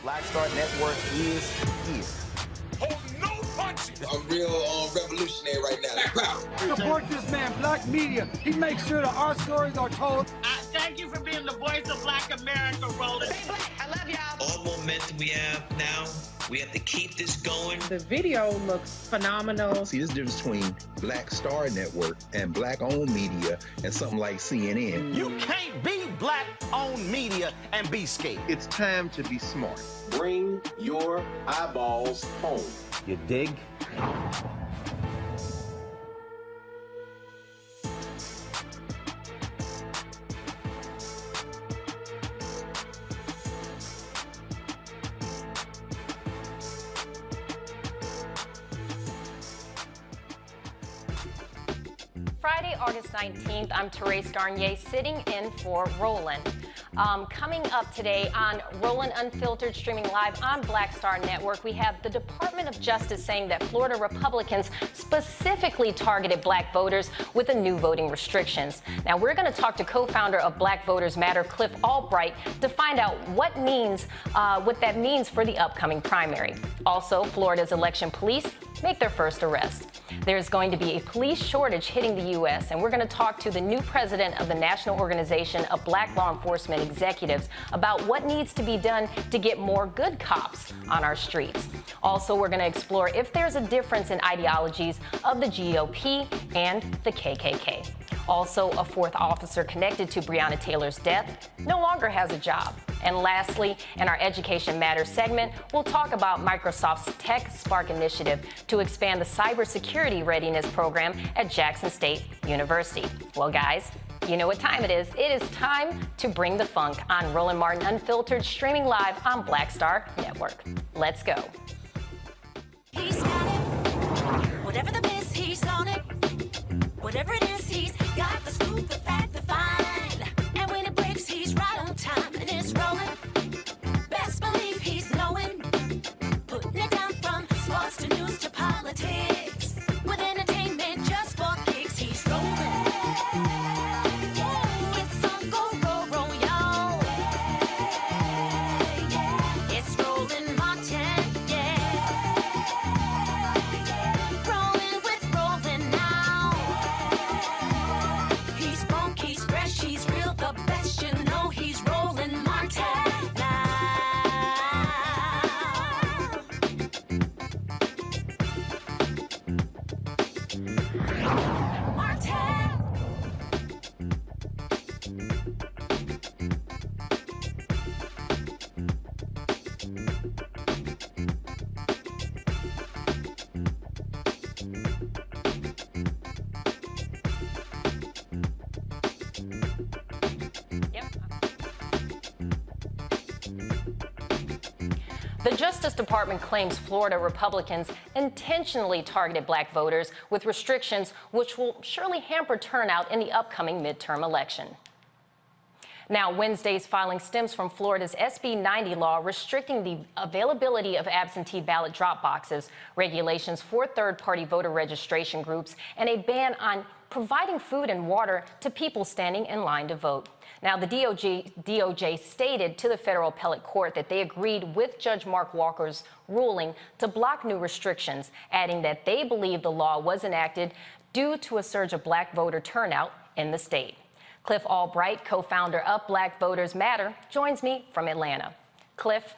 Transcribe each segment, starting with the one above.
Black Star Network is here. Hold no punches. I'm real revolutionary right now. Support this man, Black Media. He makes sure that our stories are told. Thank you for being the voice of Black America, Roland. Stay black. I love y'all. All momentum we have now, we have to keep this going. The video looks phenomenal. See, there's a difference between Black Star Network and Black-owned media and something like CNN. You can't be Black-owned media and be scared. It's time to be smart. Bring your eyeballs home. You dig? Friday, August 19th, I'm Therese Garnier sitting in for Roland. Coming up today on Roland Unfiltered, streaming live on Black Star Network, we have the Department of Justice saying that Florida Republicans specifically targeted Black voters with the new voting restrictions. Now, we're going to talk to co-founder of Black Voters Matter, Cliff Albright, to find out what that means for the upcoming primary. Also, Florida's election police make their first arrest. There's going to be a police shortage hitting the U.S., and we're going to talk to the new president of the National Organization of Black Law Enforcement Executives about what needs to be done to get more good cops on our streets. Also, we're going to explore if there's a difference in ideologies of the GOP and the KKK. Also, a fourth officer connected to Breonna Taylor's death no longer has a job. And lastly, in our Education Matters segment, we'll talk about Microsoft's TechSpark initiative to expand the cybersecurity readiness program at Jackson State University. Well, guys, you know what time it is. It is time to bring the funk on Roland Martin Unfiltered, streaming live on Black Star Network. Let's go. He's got it. Whatever the biz, he's on it. Whatever it is, he's got the scoop, the fact, the find. And when it breaks, he's right on time and it's rolling. Best believe he's knowing. Putting it down from sports to news to politics. With entertainment just for kicks, he's rolling. It's on go, roll, y'all. It's Roland Martin, rolling with Roland now. He's funky, he's fresh, he's real, the best, you know he's Roland Martin now. The Justice Department claims Florida Republicans intentionally targeted Black voters with restrictions which will surely hamper turnout in the upcoming midterm election. Now, Wednesday's filing stems from Florida's SB 90 law restricting the availability of absentee ballot drop boxes, regulations for third-party voter registration groups, and a ban on providing food and water to people standing in line to vote. Now, the DOJ stated to the federal appellate court that they agreed with Judge Mark Walker's ruling to block new restrictions, adding that they believe the law was enacted due to a surge of Black voter turnout in the state. Cliff Albright, co-founder of Black Voters Matter, joins me from Atlanta. Cliff.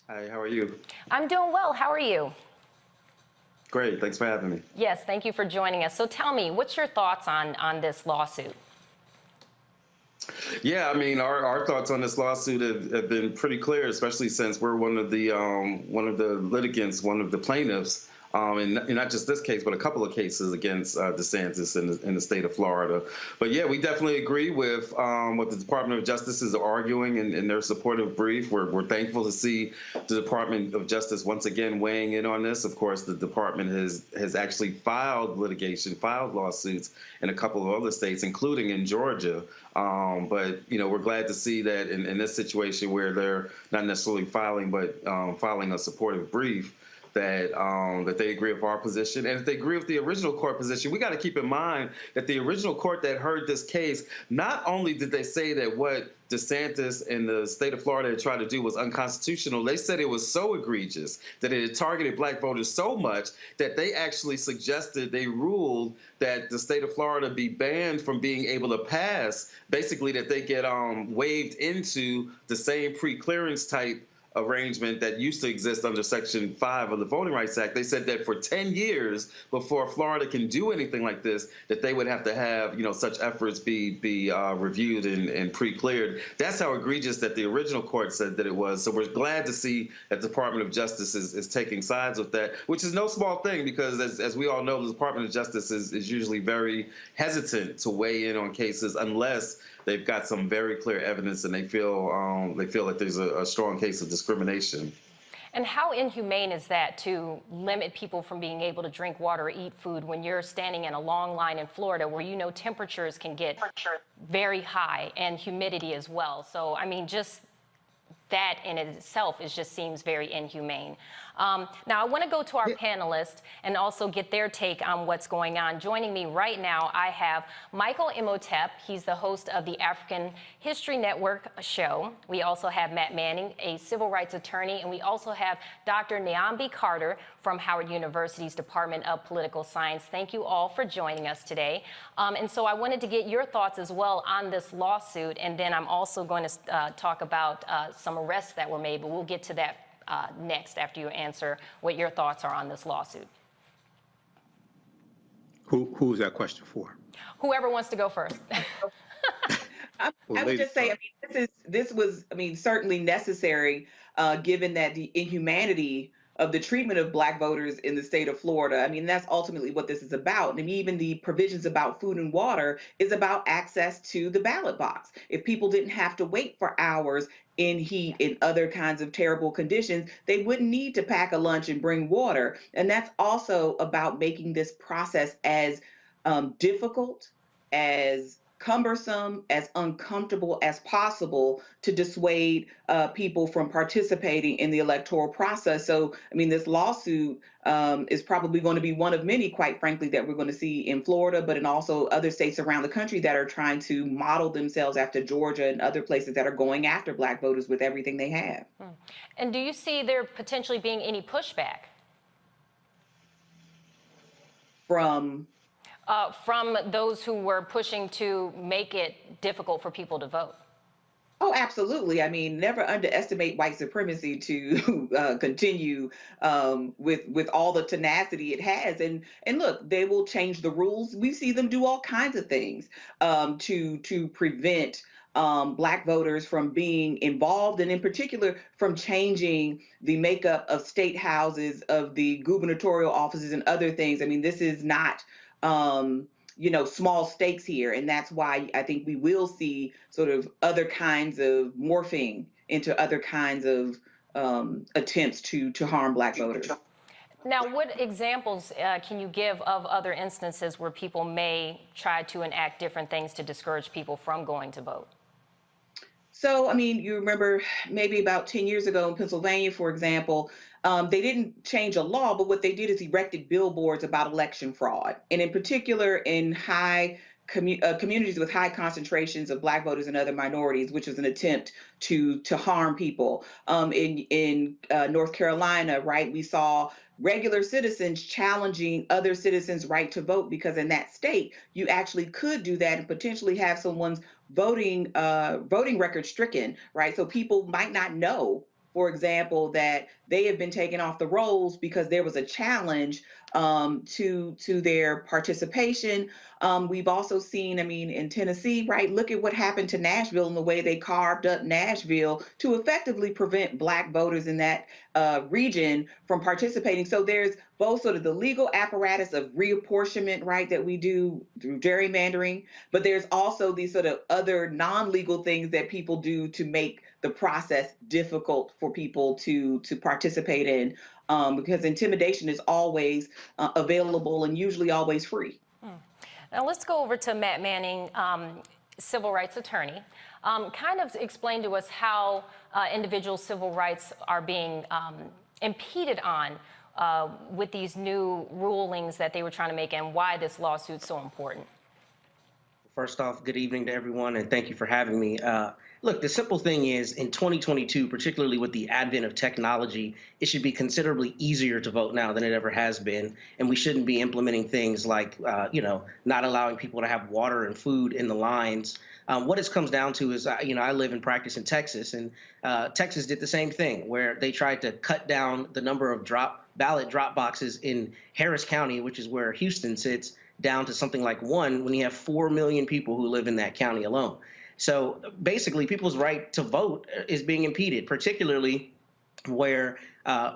Hi, how are you? I'm doing well. How are you? Great, thanks for having me. Yes, thank you for joining us. So tell me, what's your thoughts on this lawsuit? Yeah, I mean, our thoughts on this lawsuit have been pretty clear, especially since we're one of the litigants, one of the plaintiffs and not just this case, but a couple of cases against DeSantis in the state of Florida. But yeah, we definitely agree with what the Department of Justice is arguing in their supportive brief. We're thankful to see the Department of Justice once again weighing in on this. Of course, the department has actually filed lawsuits in a couple of other states, including in Georgia. But we're glad to see that in this situation where they're not necessarily filing, but filing a supportive brief, that they agree with our position. And if they agree with the original court position, we got to keep in mind that the original court that heard this case, not only did they say that what DeSantis and the state of Florida had tried to do was unconstitutional, they said it was so egregious that it had targeted black voters so much that they actually they ruled that the state of Florida be banned from being able to pass, basically that they get waived into the same pre-clearance type arrangement that used to exist under Section 5 of the Voting Rights Act. They said that for 10 years before Florida can do anything like this, that they would have to have, such efforts be reviewed and pre-cleared. That's how egregious that the original court said that it was. So we're glad to see that the Department of Justice is taking sides with that, which is no small thing because, as we all know, the Department of Justice is usually very hesitant to weigh in on cases unless they've got some very clear evidence and they feel that there's a strong case of discrimination. And how inhumane is that to limit people from being able to drink water or eat food when you're standing in a long line in Florida where temperatures can get very high and humidity as well? So, I mean, just that in itself seems very inhumane. Now, I want to go to our panelists and also get their take on what's going on. Joining me right now, I have Michael Imhotep. He's the host of the African History Network show. We also have Matt Manning, a civil rights attorney, and we also have Dr. Nyambi Carter from Howard University's Department of Political Science. Thank you all for joining us today. And so I wanted to get your thoughts as well on this lawsuit, and then I'm also going to talk about some arrests that were made, but we'll get to that next after you answer what your thoughts are on this lawsuit. Who's that question for? Whoever wants to go first. I would just say, this was certainly necessary, given that the inhumanity of the treatment of black voters in the state of Florida. I mean, that's ultimately what this is about. And even the provisions about food and water is about access to the ballot box. If people didn't have to wait for hours in heat and other kinds of terrible conditions, they wouldn't need to pack a lunch and bring water. And that's also about making this process as difficult, as cumbersome, as uncomfortable as possible to dissuade people from participating in the electoral process. So, this lawsuit is probably going to be one of many, quite frankly, that we're going to see in Florida, but in also other states around the country that are trying to model themselves after Georgia and other places that are going after black voters with everything they have. And do you see there potentially being any pushback? From those who were pushing to make it difficult for people to vote? Oh, absolutely. Never underestimate white supremacy to continue with all the tenacity it has. And look, they will change the rules. We see them do all kinds of things to prevent black voters from being involved, and in particular from changing the makeup of state houses, of the gubernatorial offices and other things. This is not small stakes here. And that's why I think we will see sort of other kinds of morphing into other kinds of attempts to harm black voters. Now, what examples can you give of other instances where people may try to enact different things to discourage people from going to vote? So, you remember maybe about 10 years ago in Pennsylvania, for example, they didn't change a law, but what they did is erected billboards about election fraud. And in particular, in communities with high concentrations of black voters and other minorities, which was an attempt to harm people. In North Carolina, right, we saw regular citizens challenging other citizens' right to vote, because in that state, you actually could do that and potentially have someone's voting record stricken, right? So people might not know, for example, that they have been taken off the rolls because there was a challenge to their participation. We've also seen, I mean, in Tennessee, right? Look at what happened to Nashville and the way they carved up Nashville to effectively prevent Black voters in that region from participating. So there's both sort of the legal apparatus of reapportionment, right, that we do through gerrymandering, but there's also these sort of other non-legal things that people do to make the process difficult for people to participate in, because intimidation is always available and usually always free. Now let's go over to Matt Manning, civil rights attorney. Kind of explain to us how individual civil rights are being impeded on with these new rulings that they were trying to make, and why this lawsuit's so important. First off, good evening to everyone, and thank you for having me. Look, the simple thing is, in 2022, particularly with the advent of technology, it should be considerably easier to vote now than it ever has been, and we shouldn't be implementing things like, not allowing people to have water and food in the lines. What it comes down to is, I live and practice in Texas, and Texas did the same thing, where they tried to cut down the number of ballot drop boxes in Harris County, which is where Houston sits, down to something like 1 when you have 4 million people who live in that county alone. So basically, people's right to vote is being impeded, particularly where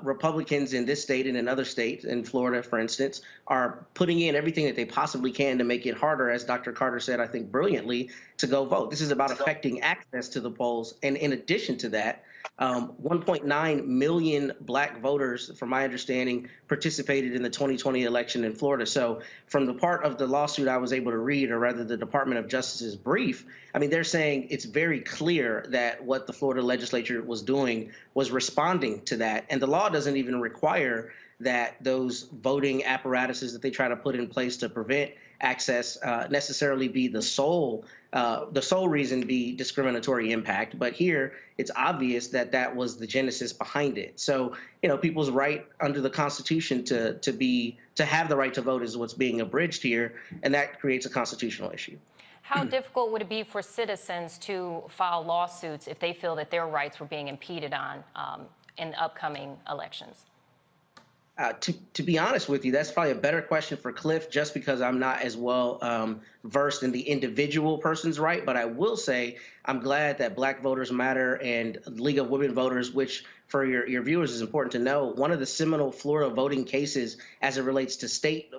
Republicans in this state and in other states, in Florida, for instance, are putting in everything that they possibly can to make it harder, as Dr. Carter said, I think brilliantly, to go vote. This is about affecting access to the polls. And in addition to that, 1.9 million Black voters, from my understanding, participated in the 2020 election in Florida. So from the part of the lawsuit I was able to read, or rather the Department of Justice's brief, I mean, they're saying it's very clear that what the Florida legislature was doing was responding to that. And the law doesn't even require that those voting apparatuses that they try to put in place to prevent access necessarily be the sole reason be discriminatory impact. But here, it's obvious that that was the genesis behind it. So, people's right under the Constitution to have the right to vote is what's being abridged here, and that creates a constitutional issue. How difficult would it be for citizens to file lawsuits if they feel that their rights were being impeded on in upcoming elections? To be honest with you, that's probably a better question for Cliff, just because I'm not as well versed in the individual person's right. But I will say I'm glad that Black Voters Matter and League of Women Voters, which for your viewers is important to know, one of the seminal Florida voting cases as it relates to state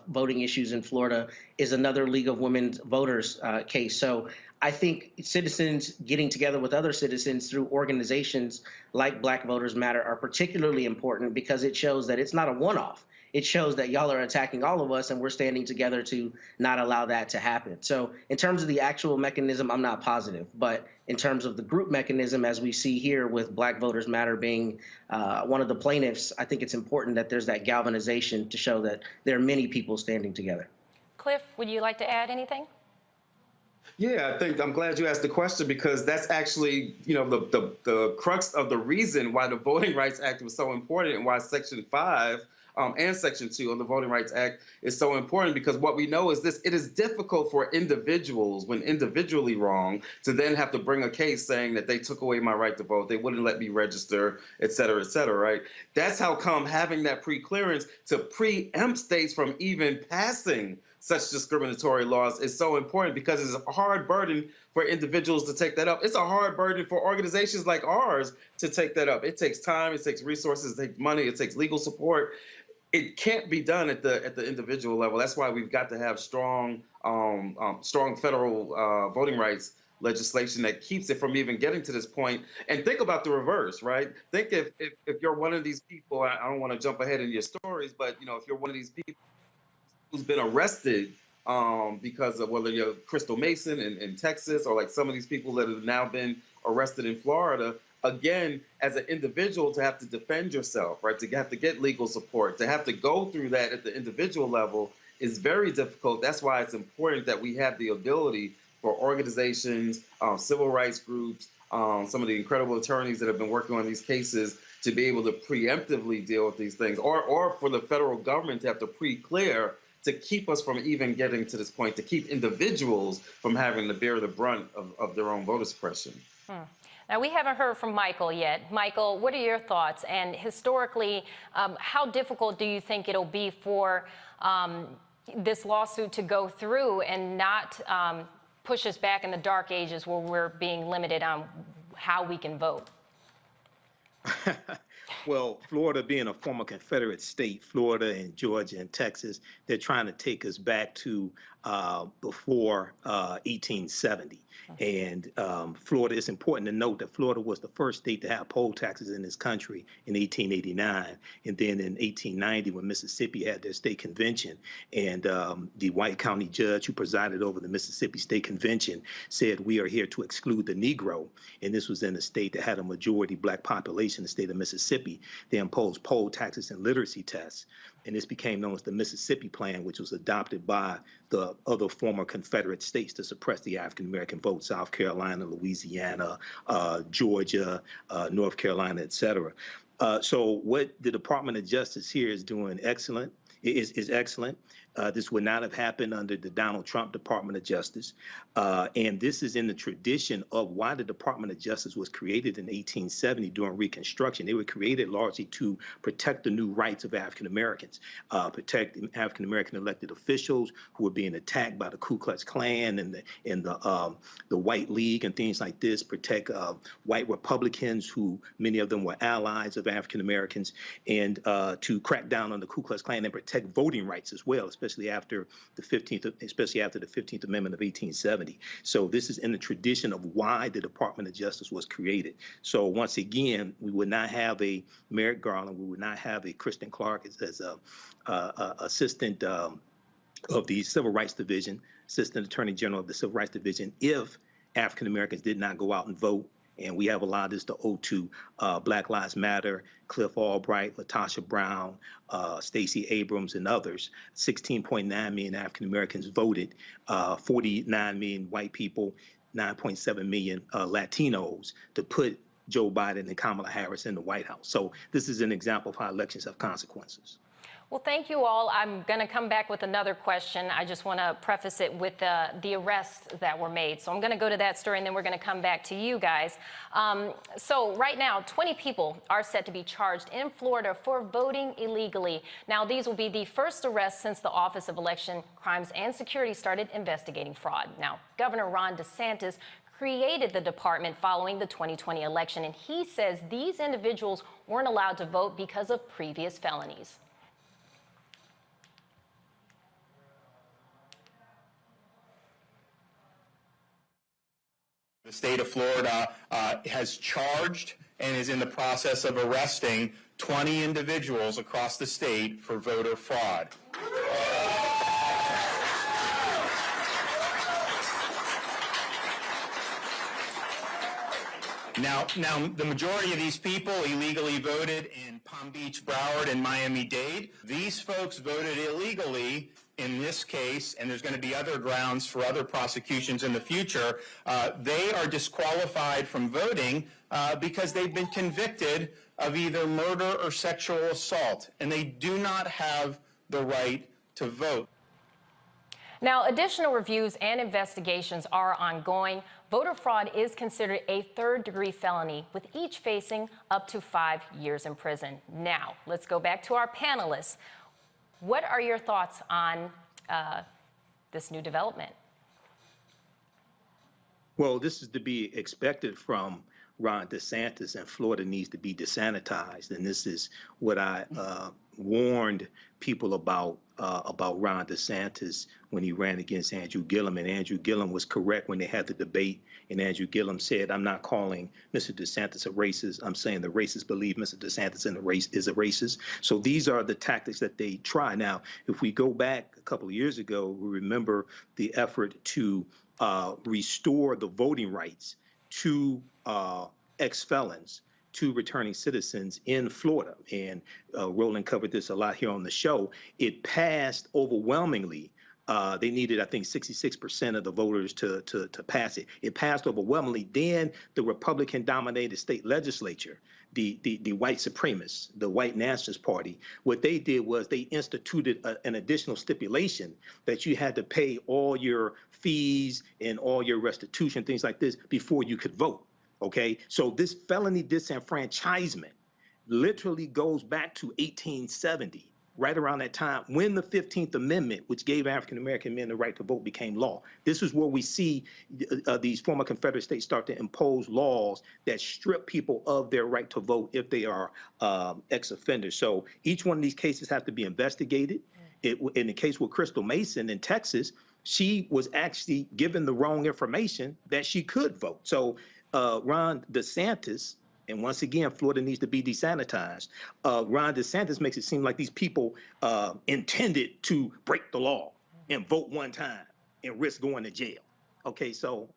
voting issues in Florida is another League of Women Voters case. So I think citizens getting together with other citizens through organizations like Black Voters Matter are particularly important, because it shows that it's not a one-off. It shows that y'all are attacking all of us, and we're standing together to not allow that to happen. So in terms of the actual mechanism, I'm not positive. But in terms of the group mechanism, as we see here with Black Voters Matter being one of the plaintiffs, I think it's important that there's that galvanization to show that there are many people standing together. Cliff, would you like to add anything? Yeah, I'm glad you asked the question, because that's actually, the crux of the reason why the Voting Rights Act was so important, and why Section 5 and Section 2 of the Voting Rights Act is so important, because what we know is this: it is difficult for individuals, when individually wrong, to then have to bring a case saying that they took away my right to vote, they wouldn't let me register, et cetera, right? That's how come having that pre-clearance to preempt states from even passing such discriminatory laws is so important, because it's a hard burden for individuals to take that up. It's a hard burden for organizations like ours to take that up. It takes time, it takes resources, it takes money, it takes legal support. It can't be done at the individual level. That's why we've got to have strong federal voting rights legislation that keeps it from even getting to this point. And think about the reverse, right? Think if you're one of these people, I don't want to jump ahead in your stories, but if you're one of these people who's been arrested because of whether you're Crystal Mason in Texas, or like some of these people that have now been arrested in Florida, again, as an individual, to have to defend yourself, right, to have to get legal support, to have to go through that at the individual level is very difficult. That's why it's important that we have the ability for organizations, civil rights groups, some of the incredible attorneys that have been working on these cases to be able to preemptively deal with these things, or for the federal government to have to pre-clear to keep us from even getting to this point, to keep individuals from having to bear the brunt of their own voter suppression. Now, we haven't heard from Michael yet. Michael, what are your thoughts? And historically, how difficult do you think it'll be for this lawsuit to go through and not push us back in the dark ages where we're being limited on how we can vote? Well, Florida being a former Confederate state, Florida and Georgia and Texas, they're trying to take us back to before 1870. And Florida, it's important to note that Florida was the first state to have poll taxes in this country in 1889. And then in 1890, when Mississippi had their state convention, and the white county judge who presided over the Mississippi State Convention said, we are here to exclude the Negro. And this was in a state that had a majority black population, the state of Mississippi. They imposed poll taxes and literacy tests. And this became known as the Mississippi Plan, which was adopted by the other former Confederate states to suppress the African-American vote, South Carolina, Louisiana, Georgia, North Carolina, et cetera. So what the Department of Justice here is doing is excellent. This would not have happened under the Donald Trump Department of Justice. And this is in the tradition of why the Department of Justice was created in 1870 during Reconstruction. They were created largely to protect the new rights of African Americans, protect African American elected officials who were being attacked by the Ku Klux Klan and the White League and things like this, protect white Republicans who many of them were allies of African Americans, and to crack down on the Ku Klux Klan and protect voting rights as well, especially after the 15th Amendment of 1870. So this is in the tradition of why the Department of Justice was created. So once again, we would not have a Merrick Garland, we would not have a Kristen Clark as a assistant of the Civil Rights Division, Assistant Attorney General of the Civil Rights Division, if African Americans did not go out and vote. And we have a lot of this to owe to Black Lives Matter, Cliff Albright, Latasha Brown, Stacey Abrams, and others. 16.9 million African Americans voted, 49 million white people, 9.7 million Latinos to put Joe Biden and Kamala Harris in the White House. So this is an example of how elections have consequences. Well, thank you all. I'm going to come back with another question. I just want to preface it with the arrests that were made. So I'm going to go to that story, and then we're going to come back to you guys. So right now, 20 people are set to be charged in Florida for voting illegally. Now, these will be the first arrests since the Office of Election Crimes and Security started investigating fraud. Now, Governor Ron DeSantis created the department following the 2020 election, and he says these individuals weren't allowed to vote because of previous felonies. The state of Florida has charged and is in the process of arresting 20 individuals across the state for voter fraud. Now, the majority of these people illegally voted in Palm Beach, Broward, and Miami-Dade. These folks voted illegally in this case, and there's going to be other grounds for other prosecutions in the future. They are disqualified from voting because they've been convicted of either murder or sexual assault, and they do not have the right to vote. Now, additional reviews and investigations are ongoing. Voter fraud is considered a third-degree felony, with each facing up to 5 years in prison. Now, let's go back to our panelists. What are your thoughts on this new development? Well, this is to be expected from Ron DeSantis, and Florida needs to be desanitized. And this is what I warned people about Ron DeSantis when he ran against Andrew Gillum. And Andrew Gillum was correct when they had the debate. And Andrew Gillum said, I'm not calling Mr. DeSantis a racist. I'm saying the racists believe Mr. DeSantis is a racist. So these are the tactics that they try. Now, if we go back a couple of years ago, we remember the effort to restore the voting rights to ex-felons, to returning citizens in Florida. And Roland covered this a lot here on the show. It passed overwhelmingly They needed, I think, 66% of the voters to pass it. It passed overwhelmingly. Then the Republican-dominated state legislature, the white supremacists, the white nationalist party, what they did was they instituted an additional stipulation that you had to pay all your fees and all your restitution, things like this, before you could vote. Okay, so this felony disenfranchisement literally goes back to 1870. Right around that time when the 15th Amendment, which gave African-American men the right to vote, became law. This is where we see these former Confederate states start to impose laws that strip people of their right to vote if they are ex-offenders. So each one of these cases have to be investigated. In the case with Crystal Mason in Texas, she was actually given the wrong information that she could vote. So Ron DeSantis, and once again, Florida needs to be desanitized. Ron DeSantis makes it seem like these people intended to break the law and vote one time and risk going to jail. Okay, so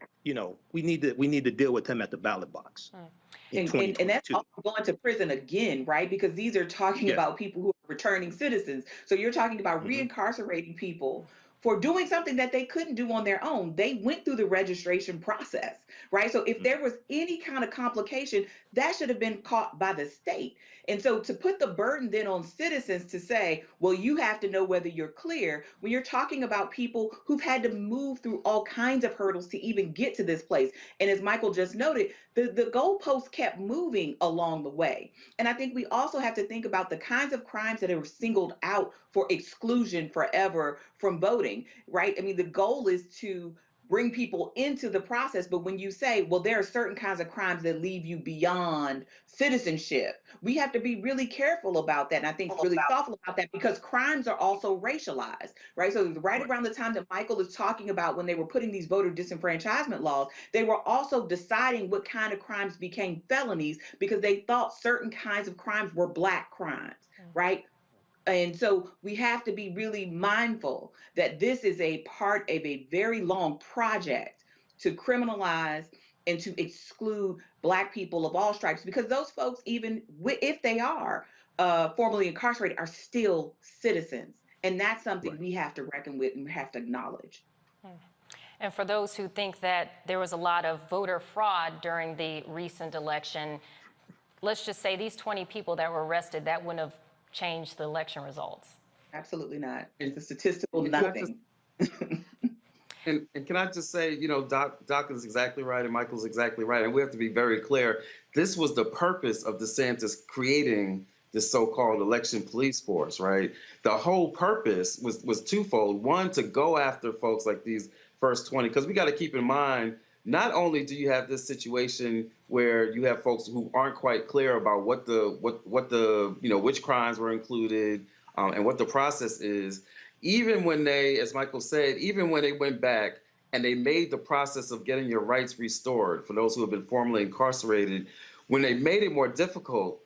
we need to deal with them at the ballot box. And that's also going to prison again, right? Because these are talking about people who are returning citizens. So you're talking about reincarcerating people for doing something that they couldn't do on their own. They went through the registration process, right? So if there was any kind of complication, that should have been caught by the state. And so to put the burden then on citizens to say, well, you have to know whether you're clear, when you're talking about people who've had to move through all kinds of hurdles to even get to this place. And as Michael just noted, the goalposts kept moving along the way. And I think we also have to think about the kinds of crimes that are singled out for exclusion forever from voting, right? I mean, the goal is to bring people into the process. But when you say, well, there are certain kinds of crimes that leave you beyond citizenship, we have to be really careful about that. And I think really thoughtful about that, because crimes are also racialized, right? So right around the time that Michael is talking about when they were putting these voter disenfranchisement laws, they were also deciding what kind of crimes became felonies because they thought certain kinds of crimes were Black crimes, right? And so we have to be really mindful that this is a part of a very long project to criminalize and to exclude Black people of all stripes, because those folks, even if they are formerly incarcerated, are still citizens. And that's something we have to reckon with and we have to acknowledge. And for those who think that there was a lot of voter fraud during the recent election, let's just say these 20 people that were arrested, that wouldn't have change the election results. Absolutely not. It's a statistical nothing. And can I just say, Doc is exactly right and Michael's exactly right. And we have to be very clear. This was the purpose of DeSantis creating this so-called election police force, right? The whole purpose was twofold. One, to go after folks like these first 20, because we got to keep in mind, not only do you have this situation where you have folks who aren't quite clear about which crimes were included and what the process is, even when they, as Michael said, even when they went back and they made the process of getting your rights restored for those who have been formerly incarcerated, when they made it more difficult,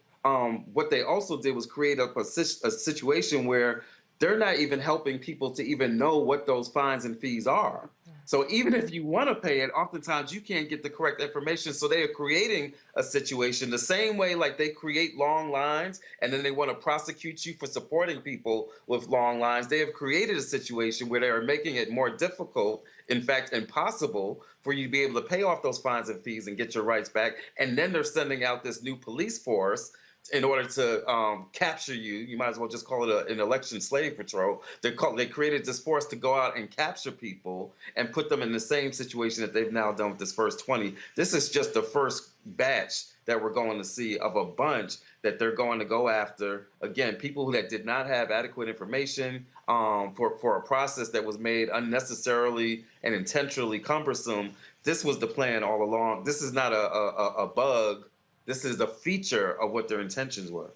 what they also did was create a situation where they're not even helping people to even know what those fines and fees are. So even if you want to pay it, oftentimes you can't get the correct information. So they are creating a situation the same way like they create long lines and then they want to prosecute you for supporting people with long lines. They have created a situation where they are making it more difficult, in fact, impossible for you to be able to pay off those fines and fees and get your rights back. And then they're sending out this new police force in order to capture you. You might as well just call it an election slave patrol. They created this force to go out and capture people and put them in the same situation that they've now done with this first 20. This is just the first batch that we're going to see of a bunch that they're going to go after. Again, people that did not have adequate information for a process that was made unnecessarily and intentionally cumbersome. This was the plan all along. This is not a bug. This is the feature of what their intentions were.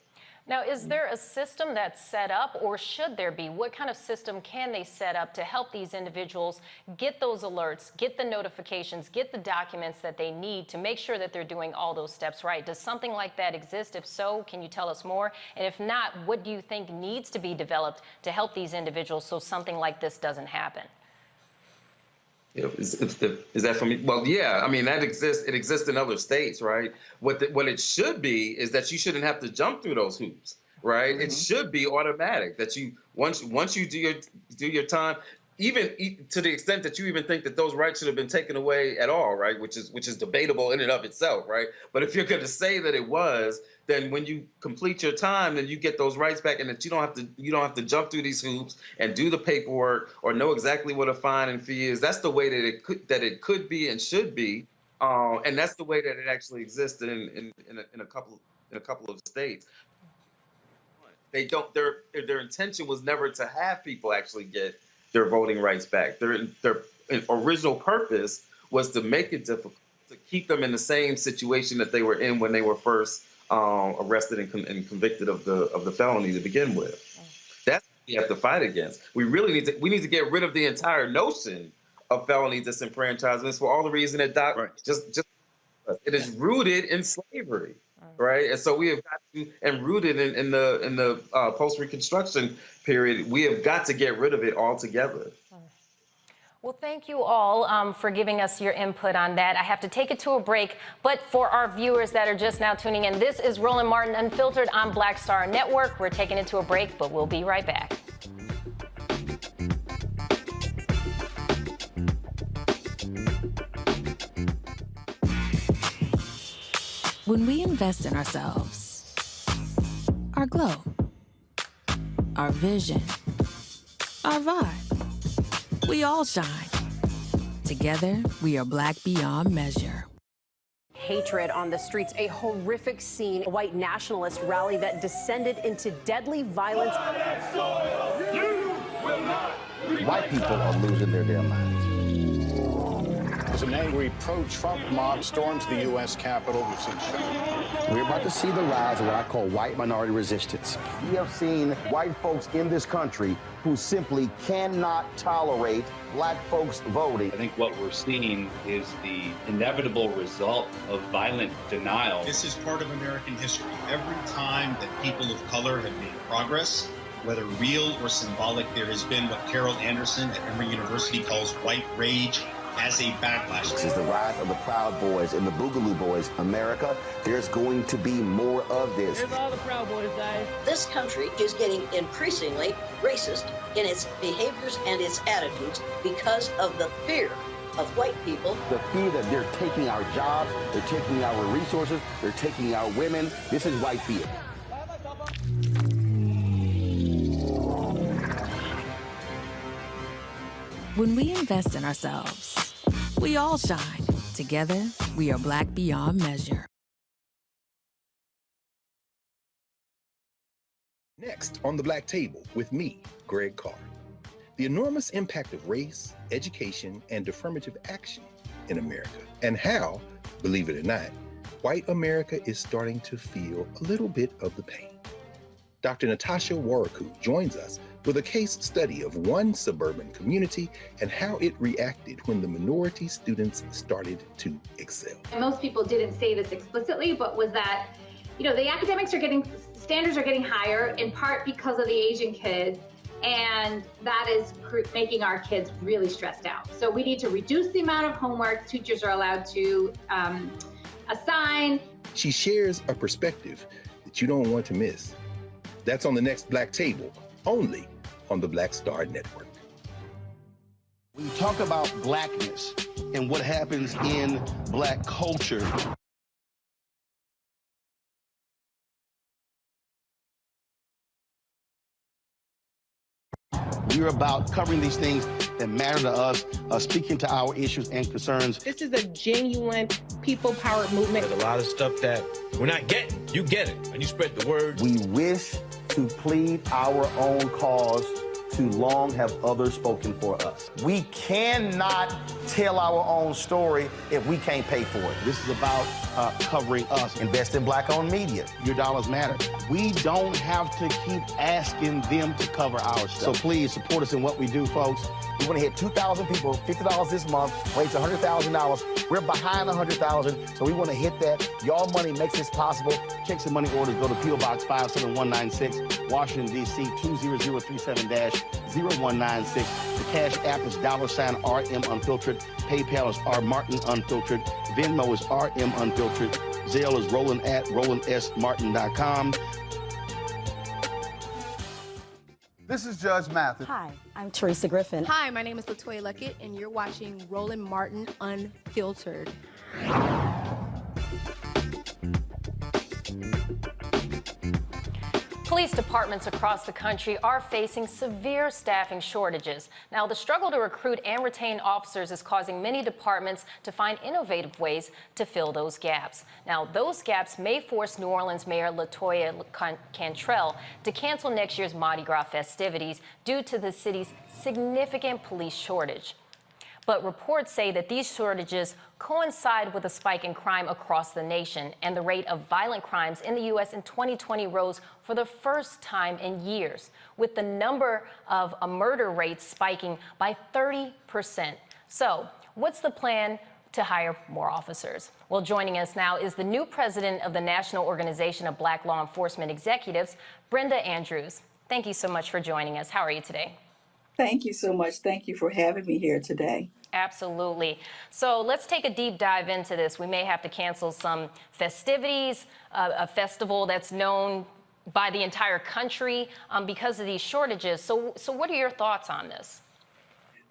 Now, is there a system that's set up, or should there be? What kind of system can they set up to help these individuals get those alerts, get the notifications, get the documents that they need to make sure that they're doing all those steps right? Does something like that exist? If so, can you tell us more? And if not, what do you think needs to be developed to help these individuals so something like this doesn't happen? Is that for me? Well, yeah, I mean, that exists. It exists in other states, right? What it should be is that you shouldn't have to jump through those hoops, right? It should be automatic that you once you do your time, even to the extent that you even think that those rights should have been taken away at all, right? Which is debatable in and of itself, right? But if you're going to say that it was, then when you complete your time, then you get those rights back, and that you don't have to jump through these hoops and do the paperwork or know exactly what a fine and fee is. That's the way that it could be and should be, and that's the way that it actually exists in a couple of states. They don't. Their intention was never to have people actually get their voting rights back. Their original purpose was to make it difficult, to keep them in the same situation that they were in when they were first arrested and convicted of the felony to begin with. That's what we have to fight against. We need to get rid of the entire notion of felony disenfranchisement for all the reason that just it is rooted in slavery. Right, and so we have got to, and rooted in the post-Reconstruction period, we have got to get rid of it altogether. Well, thank you all for giving us your input on that. I have to take it to a break, but for our viewers that are just now tuning in, this is Roland Martin Unfiltered on Black Star Network. We're taking it to a break, but we'll be right back. When we invest in ourselves, our glow, our vision, our vibe, we all shine. Together, we are black beyond measure. Hatred on the streets, a horrific scene, a white nationalist rally that descended into deadly violence. White people are losing their damn minds. As an angry pro-Trump mob storms the U.S. Capitol, we've seen shooting. We're about to see the rise of what I call white minority resistance. We have seen white folks in this country who simply cannot tolerate black folks voting. I think what we're seeing is the inevitable result of violent denial. This is part of American history. Every time that people of color have made progress, whether real or symbolic, there has been what Carol Anderson at Emory University calls white rage as a backlash. This is the rise of the Proud Boys and the Boogaloo Boys. America, there's going to be more of this. Here's all the Proud Boys, guys. This country is getting increasingly racist in its behaviors and its attitudes because of the fear of white people. The fear that they're taking our jobs, they're taking our resources, they're taking our women. This is white fear. When we invest in ourselves, we all shine. Together, we are black beyond measure. Next on the Black Table with me, Greg Carr. The enormous impact of race, education, and affirmative action in America, and how, believe it or not, white America is starting to feel a little bit of the pain. Dr. Natasha Waraku joins us with a case study of one suburban community and how it reacted when the minority students started to excel. Most people didn't say this explicitly, but was that, the academics standards are getting higher in part because of the Asian kids, and that is making our kids really stressed out. So we need to reduce the amount of homework teachers are allowed to assign. She shares a perspective that you don't want to miss. That's on the next Black Table, only on the Black Star Network. When you talk about blackness and what happens in black culture, we're about covering these things that matter to us, speaking to our issues and concerns. This is a genuine people-powered movement. There's a lot of stuff that we're not getting. You get it, and you spread the word. We wish to plead our own cause. Too long have others spoken for us. We cannot tell our own story if we can't pay for it. This is about covering us. Invest in black-owned media. Your dollars matter. We don't have to keep asking them to cover our stuff. So please support us in what we do, folks. We want to hit 2,000 people, $50 this month, raise $100,000. We're behind 100,000, so we want to hit that. Y'all money makes this possible. Checks and money orders go to P.O. Box 57196, Washington, D.C. 20037-0196. The Cash App is $RM Unfiltered. PayPal is R Martin Unfiltered. Venmo is RM Unfiltered. Zelle is Roland at RolandSMartin.com. This is Judge Mathis. Hi, I'm Teresa Griffin. Hi, my name is LaToya Luckett, and you're watching Roland Martin Unfiltered. Police departments across the country are facing severe staffing shortages. Now, the struggle to recruit and retain officers is causing many departments to find innovative ways to fill those gaps. Now, those gaps may force New Orleans Mayor LaToya Cantrell to cancel next year's Mardi Gras festivities due to the city's significant police shortage. But reports say that these shortages coincide with a spike in crime across the nation, and the rate of violent crimes in the U.S. in 2020 rose for the first time in years, with the number of murder rates spiking by 30%. So, what's the plan to hire more officers? Well, joining us now is the new president of the National Organization of Black Law Enforcement Executives, Brenda Andrews. Thank you so much for joining us. How are you today? Thank you so much. Thank you for having me here today. Absolutely. So let's take a deep dive into this. We may have to cancel some festivities, a festival that's known by the entire country because of these shortages. So what are your thoughts on this?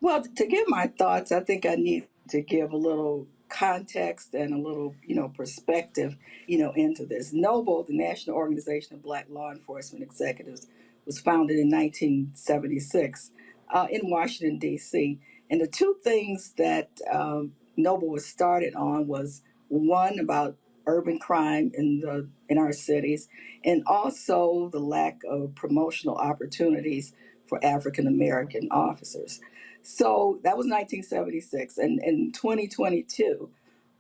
Well, to give my thoughts, I think I need to give a little context and a little, perspective, into this. NOBLE, the National Organization of Black Law Enforcement Executives, was founded in 1976 in Washington, D.C. And the two things that NOBLE was started on was one about urban crime in our cities, and also the lack of promotional opportunities for African American officers. So that was 1976, and in 2022,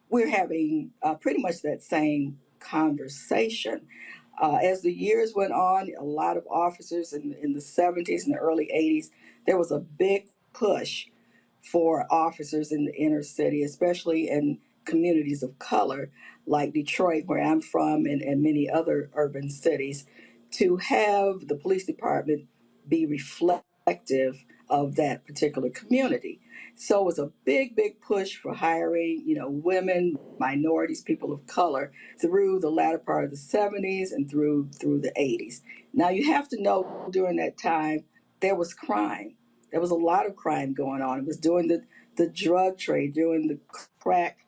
we're having pretty much that same conversation. As the years went on, a lot of officers in the 70s and the early 80s, there was a big push for officers in the inner city, especially in communities of color like Detroit, where I'm from, and many other urban cities, to have the police department be reflective of that particular community. So it was a big, big push for hiring, women, minorities, people of color through the latter part of the 70s and through the 80s. Now you have to know during that time, there was crime. There was a lot of crime going on. It was during the drug trade, during the crack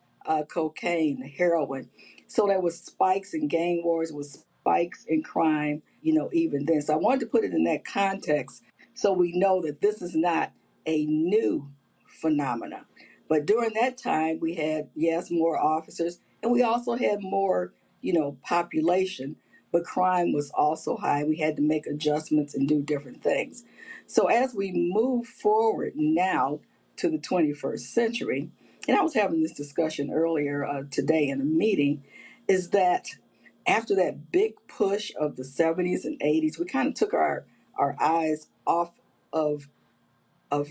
cocaine, the heroin. So there was spikes in gang wars, was spikes in crime, even then. So I wanted to put it in that context so we know that this is not a new phenomena. But during that time, we had, yes, more officers, and we also had more, population, but crime was also high. We had to make adjustments and do different things. So as we move forward now to the 21st century, and I was having this discussion earlier today in a meeting, is that after that big push of the 70s and 80s, we kind of took our eyes off of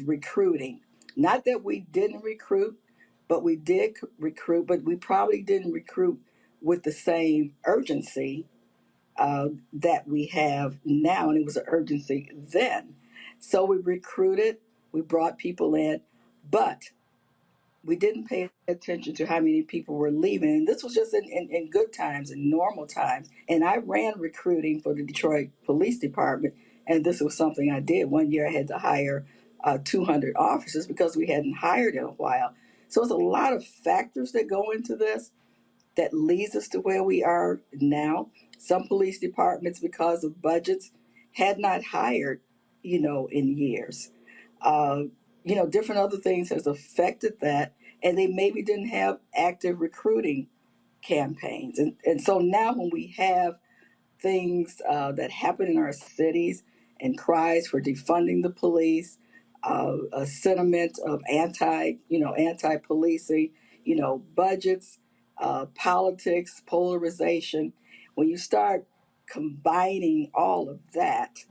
recruiting. Not that we didn't recruit, but we did recruit, but we probably didn't recruit with the same urgency that we have now, and it was an urgency then. So we recruited, we brought people in, but we didn't pay attention to how many people were leaving. And this was just in good times, in normal times. And I ran recruiting for the Detroit Police Department, and this was something I did. One year I had to hire 200 officers because we hadn't hired in a while. So it's a lot of factors that go into this that leads us to where we are now. Some police departments, because of budgets, had not hired, in years. Different other things has affected that, and they maybe didn't have active recruiting campaigns. And so now when we have things that happen in our cities and cries for defunding the police, a sentiment of anti-policing, budgets, politics, polarization, when you start combining all of that,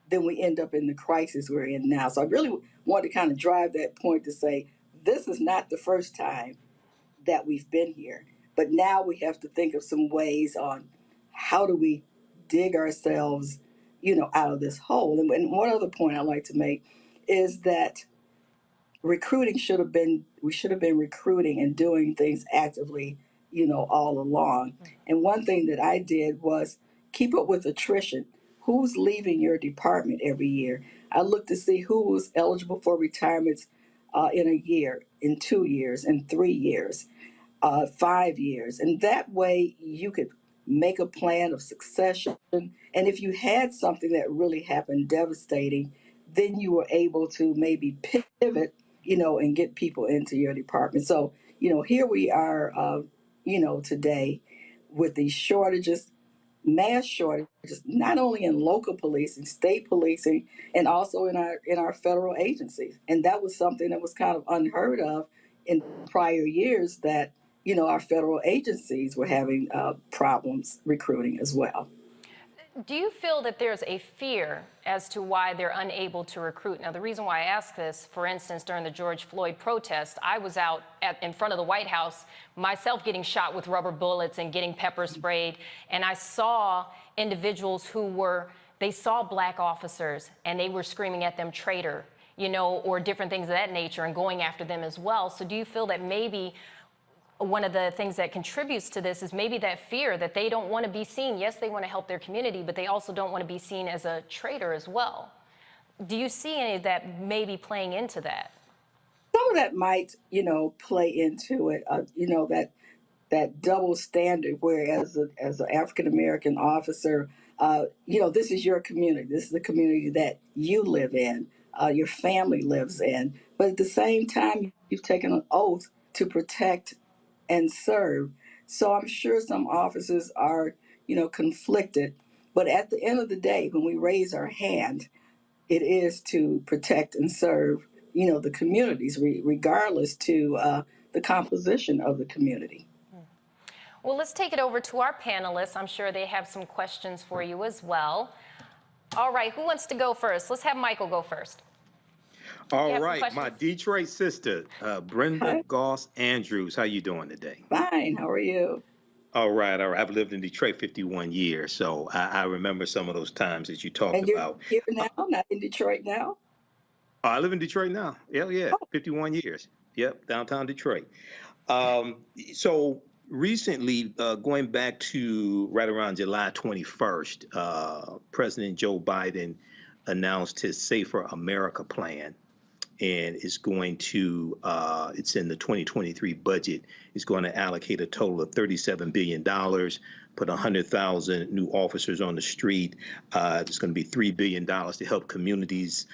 then we end up in the crisis we're in now. So I really want to kind of drive that point to say, this is not the first time that we've been here, but now we have to think of some ways on how do we dig ourselves, out of this hole. And one other point I'd like to make is that recruiting we should have been recruiting and doing things actively, all along. And one thing that I did was keep up with attrition. who's leaving your department every year. I look to see who was eligible for retirements in a year, in 2 years, in 3 years, 5 years. And that way you could make a plan of succession. And if you had something that really happened devastating, then you were able to maybe pivot, and get people into your department. So, here we are, today with these shortages, mass shortages, not only in local policing, state policing, and also in our federal agencies. And that was something that was kind of unheard of in prior years, that our federal agencies were having problems recruiting as well. Do you feel that there's a fear as to why they're unable to recruit? Now, the reason why I ask this, for instance, during the George Floyd protest, I was out in front of the White House, myself getting shot with rubber bullets and getting pepper sprayed, and I saw individuals they saw black officers and they were screaming at them traitor, or different things of that nature, and going after them as well. So do you feel that maybe one of the things that contributes to this is maybe that fear that they don't want to be seen? Yes, they want to help their community, but they also don't want to be seen as a traitor as well. Do you see any of that maybe playing into that? Some of that might, play into it, that double standard, where as an African American officer, this is your community. This is the community that you live in, your family lives in. But at the same time, you've taken an oath to protect and serve. So I'm sure some officers are, conflicted. But at the end of the day, when we raise our hand, it is to protect and serve, the communities, regardless to the composition of the community. Well, let's take it over to our panelists. I'm sure they have some questions for you as well. All right, who wants to go first? Let's have Michael go first. All right, my Detroit sister, Brenda Goss Andrews. How you doing today? Fine. How are you? All right. I've lived in Detroit 51 years, so I remember some of those times that you talked and you're about. Here now, not in Detroit now? I live in Detroit now. Yeah, 51 years. Yep, downtown Detroit. So recently, going back to right around July 21st, President Joe Biden announced his Safer America plan. And it's going to, it's in the 2023 budget, it's going to allocate a total of $37 billion, put 100,000 new officers on the street. There's going to be $3 billion to help communities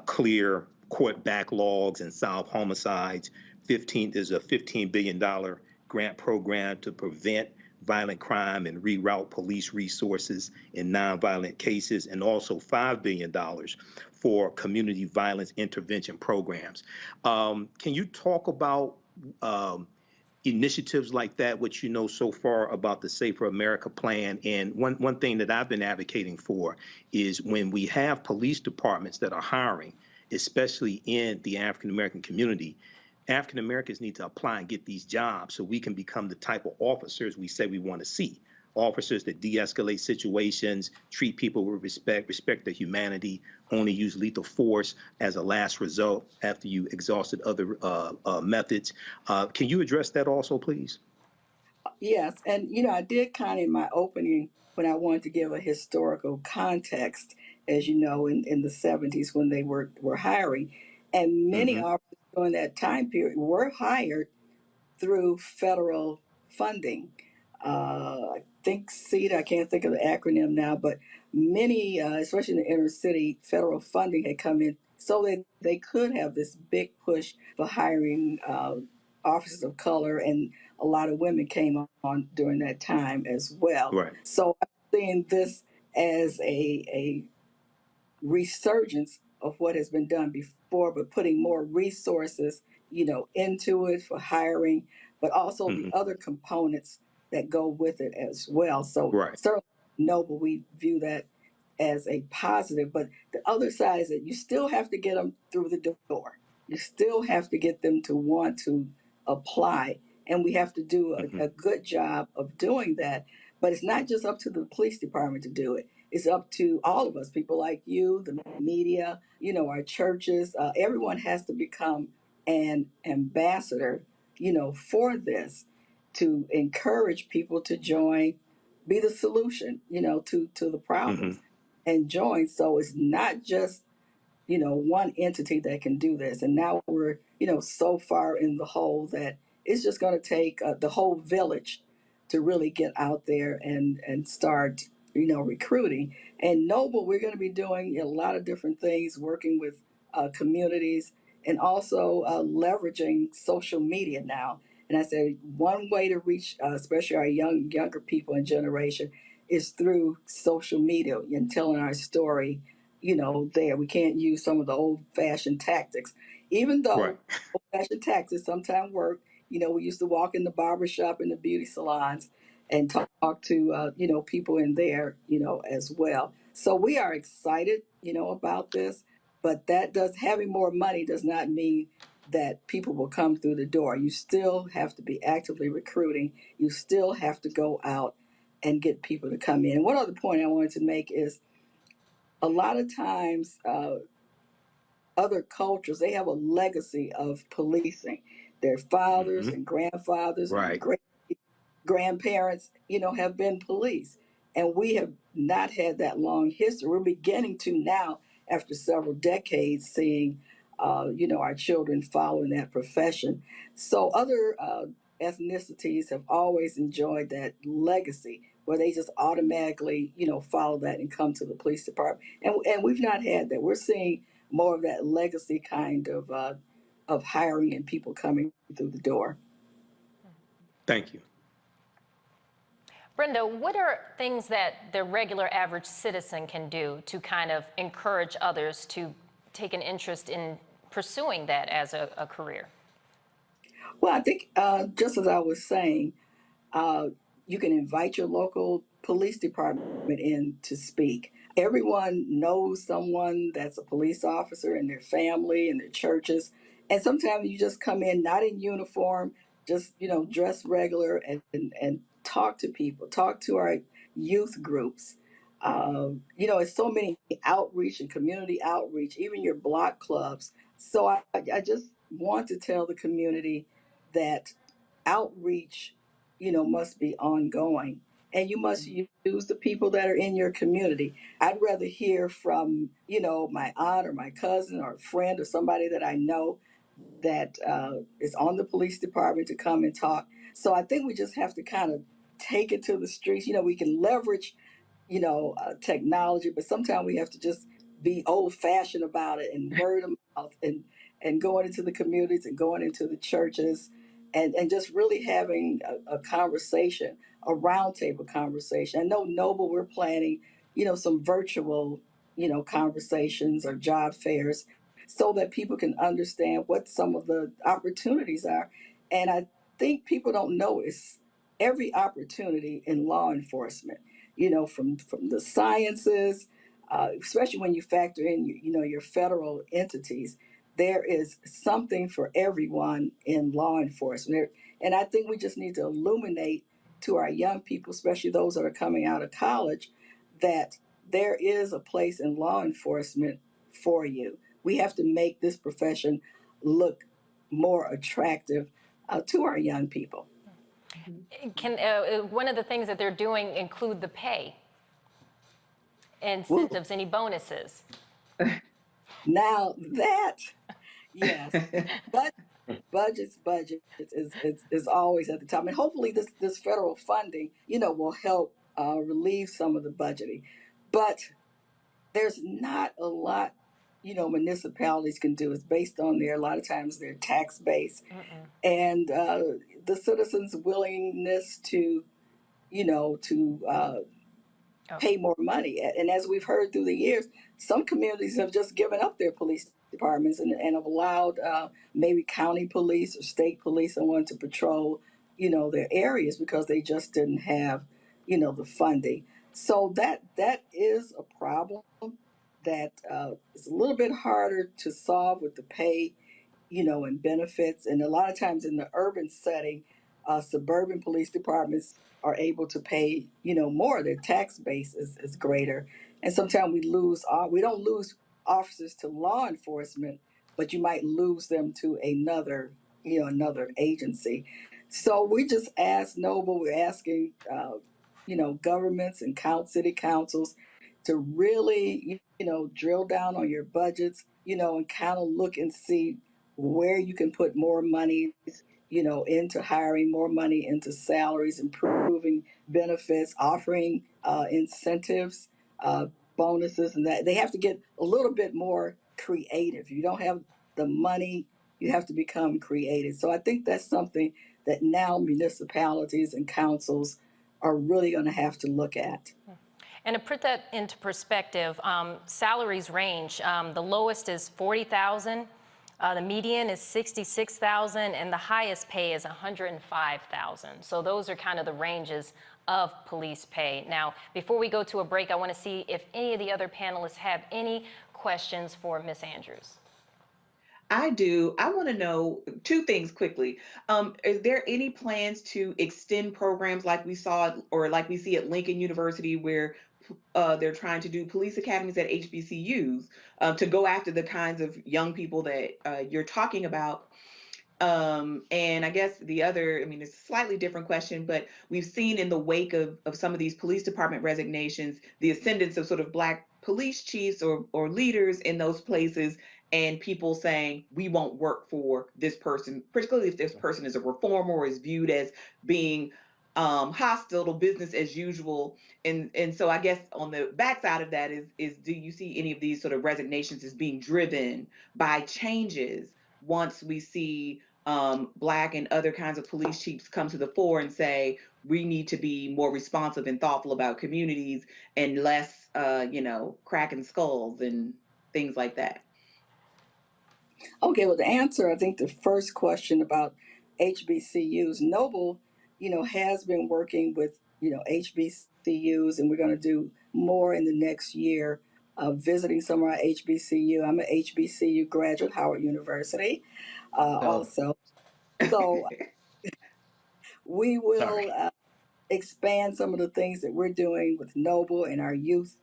clear court backlogs and solve homicides. There's a $15 billion grant program to prevent violent crime and reroute police resources in nonviolent cases, and also $5 billion for community violence intervention programs. Can you talk about initiatives like that, what you know so far about the Safer America plan? And one thing that I've been advocating for is when we have police departments that are hiring, especially in the African American community, African Americans need to apply and get these jobs so we can become the type of officers we say we want to see. Officers that de-escalate situations, treat people with respect their humanity, only use lethal force as a last result after you exhausted other methods. Can you address that also, please? Yes, and I did kind of in my opening when I wanted to give a historical context, as you know, in the 70s when they were hiring, and many officers during that time period were hired through federal funding. I think CETA, I can't think of the acronym now, but many, especially in the inner city, federal funding had come in so that they could have this big push for hiring officers of color, and a lot of women came on during that time as well. Right. So I'm seeing this as a resurgence of what has been done before, but putting more resources, into it for hiring, but also the other components that go with it as well. So certainly noble, we view that as a positive, but the other side is that you still have to get them through the door. You still have to get them to want to apply, and we have to do a good job of doing that. But it's not just up to the police department to do it. It's up to all of us, people like you, the media, our churches. Everyone has to become an ambassador, for this, to encourage people to join, be the solution, to the problems. and join. So it's not just, one entity that can do this. And now we're, so far in the hole that it's just going to take the whole village to really get out there and start, recruiting. And Noble, we're going to be doing a lot of different things, working with communities and also leveraging social media now. And I said one way to reach, especially our younger people and generation, is through social media and telling our story. There we can't use some of the old-fashioned tactics, even though Right. old-fashioned tactics sometimes work. We used to walk in the barber shop and the beauty salons and talk to people in there, as well. So we are excited, about this, but having more money does not mean that people will come through the door. You still have to be actively recruiting. You still have to go out and get people to come in. And one other point I wanted to make is a lot of times other cultures, they have a legacy of policing. Their fathers and grandfathers and Right. great grandparents, have been police. And we have not had that long history. We're beginning to now, after several decades, seeing, our children following that profession. So other ethnicities have always enjoyed that legacy where they just automatically, follow that and come to the police department. And we've not had that. We're seeing more of that legacy kind of hiring and people coming through the door. Thank you. Brenda, what are things that the regular average citizen can do to kind of encourage others to take an interest in pursuing that as a career? Well, I think just as I was saying, you can invite your local police department in to speak. Everyone knows someone that's a police officer in their family and their churches. And sometimes you just come in not in uniform, just, dress regular and talk to people, talk to our youth groups. It's so many outreach and community outreach, even your block clubs. So I just want to tell the community that outreach, must be ongoing. And you must use the people that are in your community. I'd rather hear from, my aunt or my cousin or a friend or somebody that I know that is on the police department to come and talk. So I think we just have to kind of take it to the streets. We can leverage, technology, but sometimes we have to just be old fashioned about it and word of mouth and going into the communities and going into the churches and just really having a conversation, a roundtable conversation. I know Noble, we're planning, some virtual, conversations or job fairs so that people can understand what some of the opportunities are. And I think people don't know is every opportunity in law enforcement, from the sciences, especially when you factor in, your federal entities, there is something for everyone in law enforcement. And I think we just need to illuminate to our young people, especially those that are coming out of college, that there is a place in law enforcement for you. We have to make this profession look more attractive to our young people. Can one of the things that they're doing include the pay, incentives, any bonuses? Now that, yes, but budgets is always at the top, and hopefully this federal funding, will help relieve some of the budgeting. But there's not a lot, municipalities can do. It's based on a lot of times their tax base and the citizens' willingness to, pay more money. And as we've heard through the years, some communities have just given up their police departments and have allowed maybe county police or state police someone to patrol, their areas because they just didn't have, the funding. So that is a problem that is a little bit harder to solve with the pay, and benefits. And a lot of times in the urban setting, suburban police departments are able to pay, more. Their tax base is greater. And sometimes we don't lose officers to law enforcement, but you might lose them to another agency. So we just ask Noble, we're asking, governments and city councils to really, drill down on your budgets, and kind of look and see where you can put more money, into hiring, more money into salaries, improving benefits, offering incentives, bonuses, and that they have to get a little bit more creative. You don't have the money, you have to become creative. So I think that's something that now municipalities and councils are really going to have to look at. And to put that into perspective, salaries range. The lowest is 40,000, the median is 66,000, and the highest pay is 105,000. So those are kind of the ranges of police pay. Now, before we go to a break, I want to see if any of the other panelists have any questions for Ms. Andrews. I do. I want to know two things quickly. Is there any plans to extend programs like we saw or like we see at Lincoln University, where they're trying to do police academies at HBCUs to go after the kinds of young people that you're talking about? And I guess the other, it's a slightly different question, but we've seen in the wake of some of these police department resignations, the ascendance of sort of Black police chiefs or leaders in those places, and people saying, we won't work for this person, particularly if this person is a reformer or is viewed as being hostile to business as usual. And so I guess on the backside of that is do you see any of these sort of resignations as being driven by changes once we see Black and other kinds of police chiefs come to the fore and say, we need to be more responsive and thoughtful about communities and less, cracking skulls and things like that? Okay, well, to answer, I think the first question about HBCUs, Noble, has been working with, HBCUs, and we're going to do more in the next year, visiting some of our HBCU. I'm an HBCU graduate, Howard University, also. So we will expand some of the things that we're doing with Noble and our youth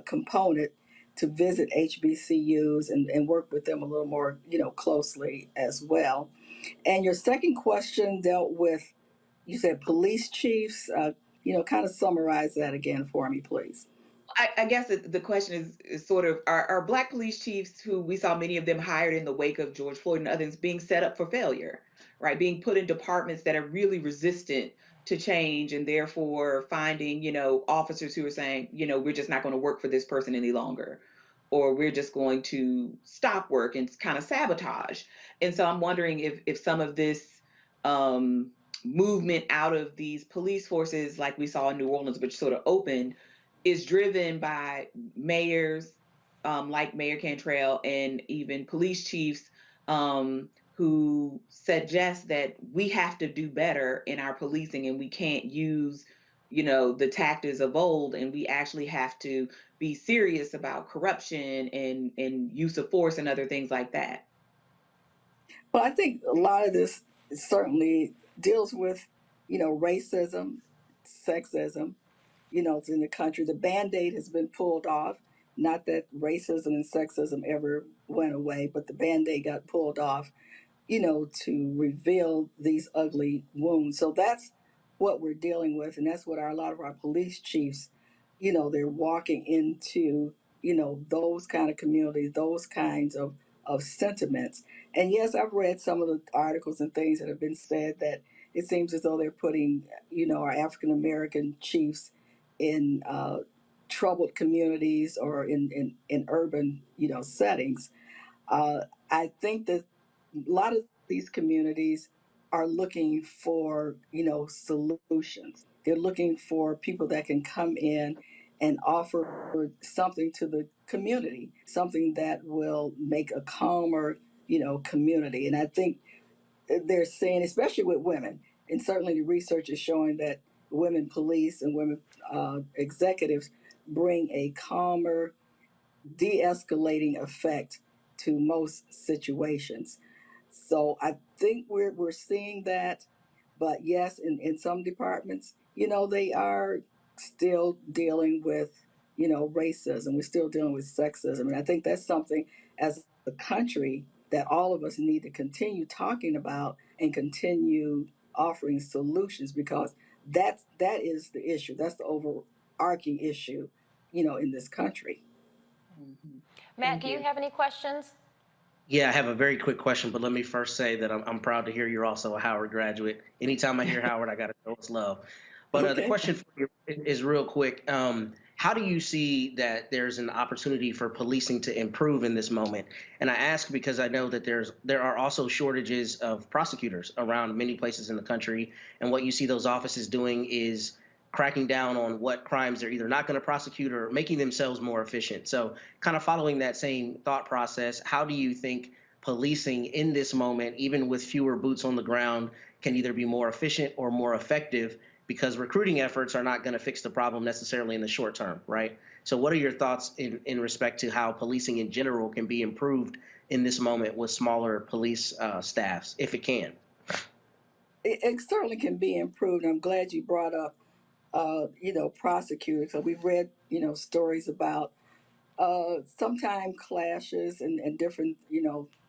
component to visit HBCUs and work with them a little more, closely as well. And your second question dealt with, you said police chiefs, kind of summarize that again for me, please. I guess the question is sort of, are Black police chiefs, who we saw many of them hired in the wake of George Floyd and others, being set up for failure, right? Being put in departments that are really resistant to change, and therefore finding, officers who are saying, we're just not going to work for this person any longer, or we're just going to stop work and kind of sabotage. And so I'm wondering if some of this movement out of these police forces, like we saw in New Orleans, which sort of opened, is driven by mayors like Mayor Cantrell and even police chiefs who suggest that we have to do better in our policing, and we can't use, the tactics of old, and we actually have to be serious about corruption and use of force and other things like that. Well, I think a lot of this certainly deals with, racism, sexism, it's in the country. The Band-Aid has been pulled off. Not that racism and sexism ever went away, but the Band-Aid got pulled off, to reveal these ugly wounds. So that's what we're dealing with. And that's what a lot of our police chiefs, they're walking into, those kind of communities, those kinds of sentiments. And yes, I've read some of the articles and things that have been said that it seems as though they're putting, our African American chiefs in troubled communities or in urban, settings. I think that a lot of these communities are looking for, solutions. They're looking for people that can come in and offer something to the community, something that will make a calmer, community. And I think they're saying, especially with women, and certainly the research is showing that women police and women executives bring a calmer, de-escalating effect to most situations. So I think we're seeing that, but yes, in some departments, they are still dealing with, racism. We're still dealing with sexism, and I think that's something as a country that all of us need to continue talking about and continue offering solutions, because that is the issue. That's the overarching issue, in this country. Matt, do you have any questions? Yeah, I have a very quick question, but let me first say that I'm proud to hear you're also a Howard graduate. Anytime I hear Howard, I got to show it's love. But the question for you is real quick. How do you see that there's an opportunity for policing to improve in this moment? And I ask because I know that there are also shortages of prosecutors around many places in the country. And what you see those offices doing is cracking down on what crimes they're either not going to prosecute or making themselves more efficient. So kind of following that same thought process, how do you think policing in this moment, even with fewer boots on the ground, can either be more efficient or more effective? Because recruiting efforts are not going to fix the problem necessarily in the short term, right? So what are your thoughts in respect to how policing in general can be improved in this moment with smaller police staffs, if it can? It certainly can be improved. I'm glad you brought up prosecutors. So we've read, stories about sometimes clashes and different,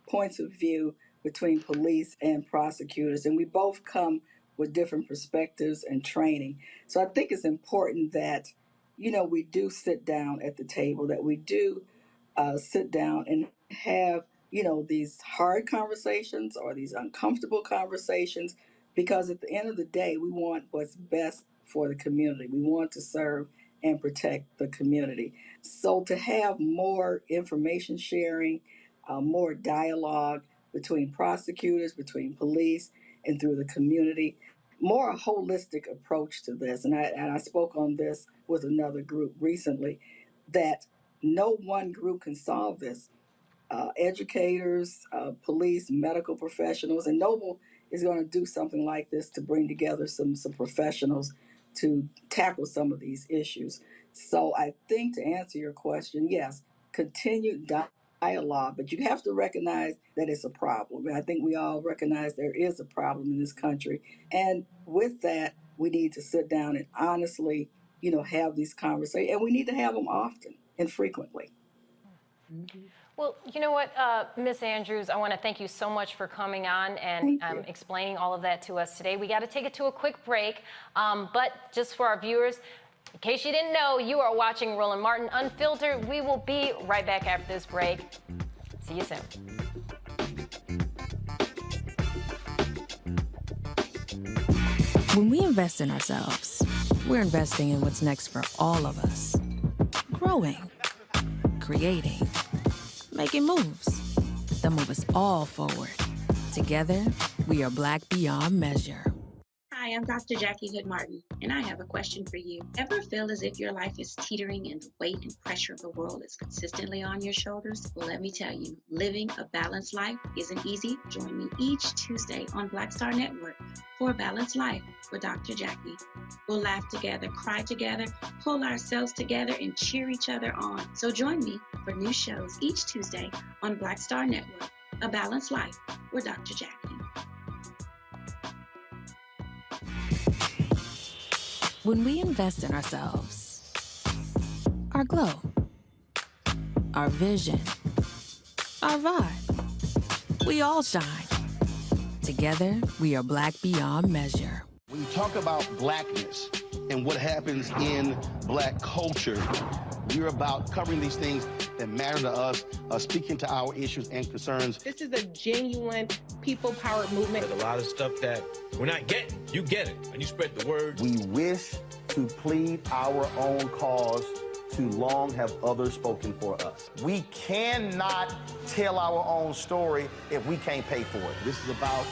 points of view between police and prosecutors. And we both come with different perspectives and training. So I think it's important that, we do sit down at the table, that we do sit down and have, these hard conversations or these uncomfortable conversations, because at the end of the day, we want what's best for the community. We want to serve and protect the community. So to have more information sharing, more dialogue between prosecutors, between police, and through the community, more a holistic approach to this. And I spoke on this with another group recently, that no one group can solve this. Educators, police, medical professionals, and Noble is going to do something like this to bring together some professionals to tackle some of these issues. So I think, to answer your question, yes, continued dialogue, but you have to recognize that it's a problem. And I think we all recognize there is a problem in this country. And with that, we need to sit down and honestly, have these conversations. And we need to have them often and frequently. Well, you know what, Ms. Andrews, I want to thank you so much for coming on and explaining all of that to us today. We got to take it to a quick break, but just for our viewers, in case you didn't know, you are watching Roland Martin Unfiltered. We will be right back after this break. See you soon. When we invest in ourselves, we're investing in what's next for all of us. Growing, creating, making moves that move us all forward. Together, we are Black beyond measure. Hi, I'm Dr. Jackie Hood Martin, and I have a question for you. Ever feel as if your life is teetering and the weight and pressure of the world is consistently on your shoulders? Well, let me tell you, living a balanced life isn't easy. Join me each Tuesday on Black Star Network for A Balanced Life with Dr. Jackie. We'll laugh together, cry together, pull ourselves together, and cheer each other on. So join me for new shows each Tuesday on Black Star Network, A Balanced Life with Dr. Jackie. When we invest in ourselves, our glow, our vision, our vibe, we all shine. Together, we are Black beyond measure. When you talk about blackness and what happens in Black culture, we're about covering these things that matter to us, speaking to our issues and concerns. This is a genuine people-powered movement. There's a lot of stuff that we're not getting. You get it, and you spread the word. We wish to plead our own cause. Too long have others spoken for us. We cannot tell our own story if we can't pay for it. This is about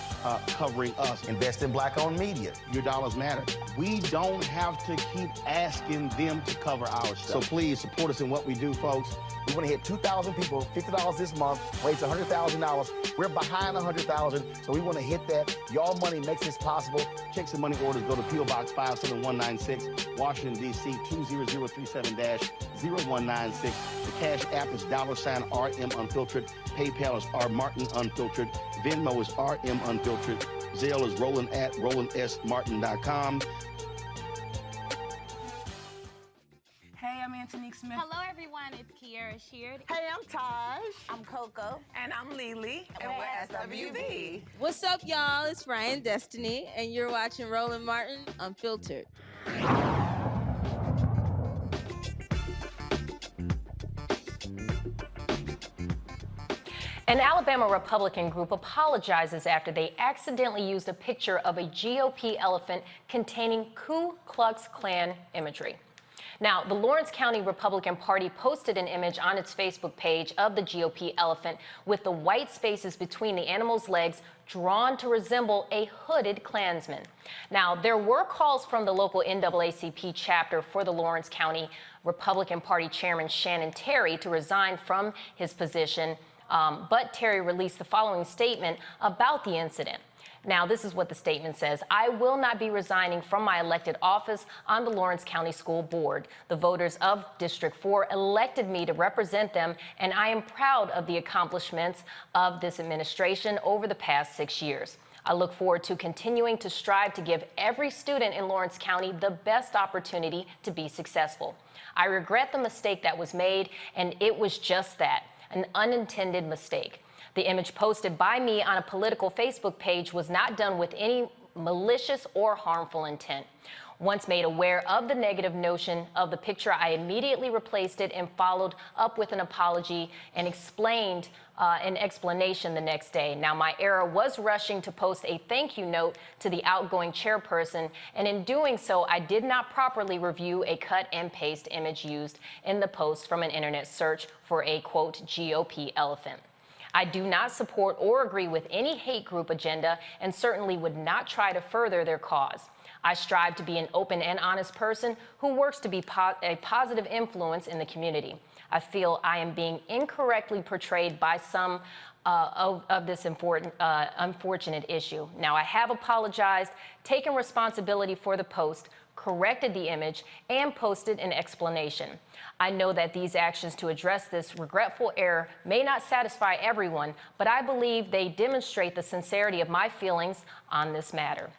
covering us. Invest in Black-owned media. Your dollars matter. We don't have to keep asking them to cover our stuff. So please support us in what we do, folks. We want to hit 2,000 people, $50 this month, raise $100,000. We're behind $100,000, so we want to hit that. Y'all money makes this possible. Checks and money orders go to P.O. Box 57196, Washington, D.C. 20037-0196. The Cash App is $RM Unfiltered. PayPal is R Martin Unfiltered. Venmo is RM Unfiltered. Zelle is Roland@RolandSMartin.com. Hey, I'm Antonique Smith. Hello, everyone. It's Kiara Sheard. Hey, I'm Taj. I'm Coco. And I'm Lily. And we're SWV. What's up, y'all? It's Ryan Destiny, and you're watching Roland Martin Unfiltered. An Alabama Republican group apologizes after they accidentally used a picture of a GOP elephant containing Ku Klux Klan imagery. Now, the Lawrence County Republican Party posted an image on its Facebook page of the GOP elephant with the white spaces between the animal's legs drawn to resemble a hooded Klansman. Now, there were calls from the local NAACP chapter for the Lawrence County Republican Party Chairman Shannon Terry to resign from his position, but Terry released the following statement about the incident. Now, this is what the statement says. I will not be resigning from my elected office on the Lawrence County School Board. The voters of District 4 elected me to represent them, and I am proud of the accomplishments of this administration over the past 6 years. I look forward to continuing to strive to give every student in Lawrence County the best opportunity to be successful. I regret the mistake that was made, and it was just that, an unintended mistake. The image posted by me on a political Facebook page was not done with any malicious or harmful intent. Once made aware of the negative notion of the picture, I immediately replaced it and followed up with an apology and explained an explanation the next day. Now, my error was rushing to post a thank you note to the outgoing chairperson, and in doing so, I did not properly review a cut and paste image used in the post from an internet search for a, quote, GOP elephant. I do not support or agree with any hate group agenda and certainly would not try to further their cause. I strive to be an open and honest person who works to be a positive influence in the community. I feel I am being incorrectly portrayed by some of this unfortunate issue. Now, I have apologized, taken responsibility for the post, corrected the image, and posted an explanation. I know that these actions to address this regretful error may not satisfy everyone, but I believe they demonstrate the sincerity of my feelings on this matter.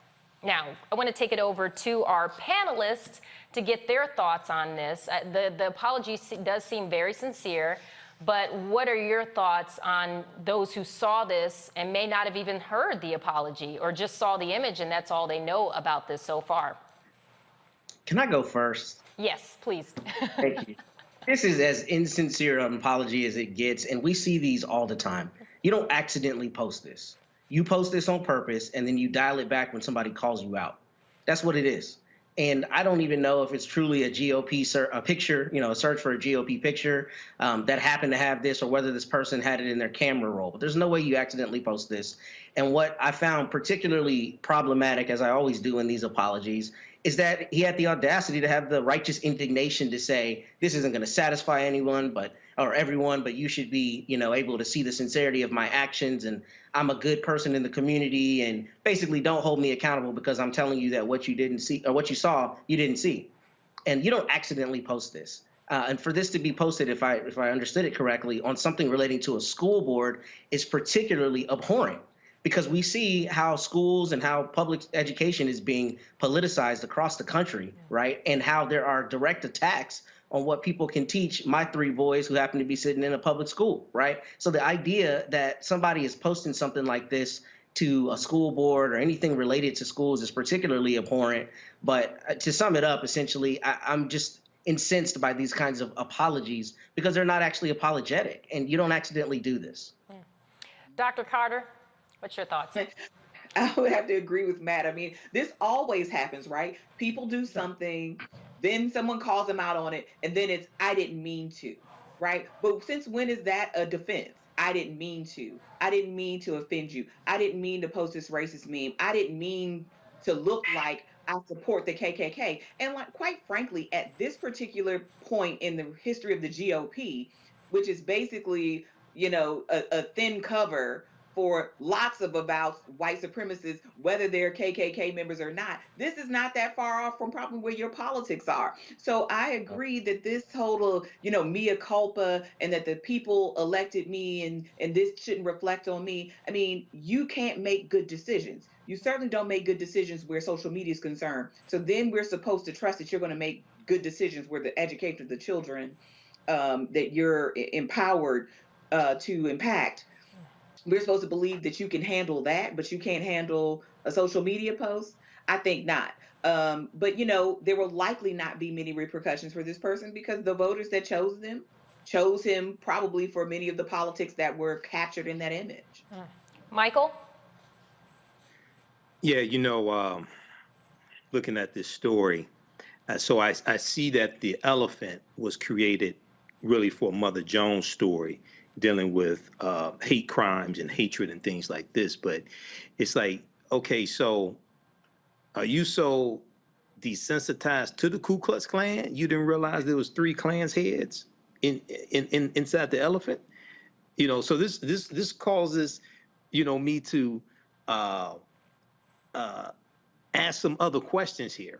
Now, I want to take it over to our panelists to get their thoughts on this. The apology does seem very sincere, but what are your thoughts on those who saw this and may not have even heard the apology or just saw the image and that's all they know about this so far? Can I go first? Yes, please. Thank you. This is as insincere an apology as it gets, and we see these all the time. You don't accidentally post this. You post this on purpose, and then you dial it back when somebody calls you out. That's what it is. And I don't even know if it's truly a GOP picture, you know, a search for a GOP picture that happened to have this, or whether this person had it in their camera roll. But there's no way you accidentally post this. And what I found particularly problematic, as I always do in these apologies, is that he had the audacity to have the righteous indignation to say, this isn't going to satisfy anyone or everyone, but you should be, you know, able to see the sincerity of my actions, and I'm a good person in the community, and basically don't hold me accountable because I'm telling you that what you didn't see, or what you saw, you didn't see. And you don't accidentally post this. And for this to be posted, if I understood it correctly, on something relating to a school board is particularly abhorrent, because we see how schools and how public education is being politicized across the country, right? And how there are direct attacks on what people can teach my 3 boys who happen to be sitting in a public school, right? So the idea that somebody is posting something like this to a school board or anything related to schools is particularly abhorrent. But to sum it up, essentially, I'm just incensed by these kinds of apologies because they're not actually apologetic, and you don't accidentally do this. Dr. Carter? What's your thoughts? I would have to agree with Matt. I mean, this always happens, right? People do something, then someone calls them out on it, and then it's, I didn't mean to, right? But since when is that a defense? I didn't mean to. I didn't mean to offend you. I didn't mean to post this racist meme. I didn't mean to look like I support the KKK. And like, quite frankly, at this particular point in the history of the GOP, which is basically, you know, a thin cover for lots of about white supremacists, whether they're KKK members or not, this is not that far off from probably where your politics are. So I agree that this total, you know, mea culpa, and that the people elected me and this shouldn't reflect on me. I mean, you can't make good decisions. You certainly don't make good decisions where social media is concerned. So then we're supposed to trust that you're going to make good decisions where the education of the children that you're empowered to impact. We're supposed to believe that you can handle that, but you can't handle a social media post? I think not. But, you know, there will likely not be many repercussions for this person because the voters that chose them chose him probably for many of the politics that were captured in that image. Michael? Yeah, looking at this story, so I see that the elephant was created really for Mother Jones' story, dealing with hate crimes and hatred and things like this. But it's like, okay, so are you so desensitized to the Ku Klux Klan you didn't realize there was 3 Klans heads inside the elephant? So this causes me to ask some other questions here.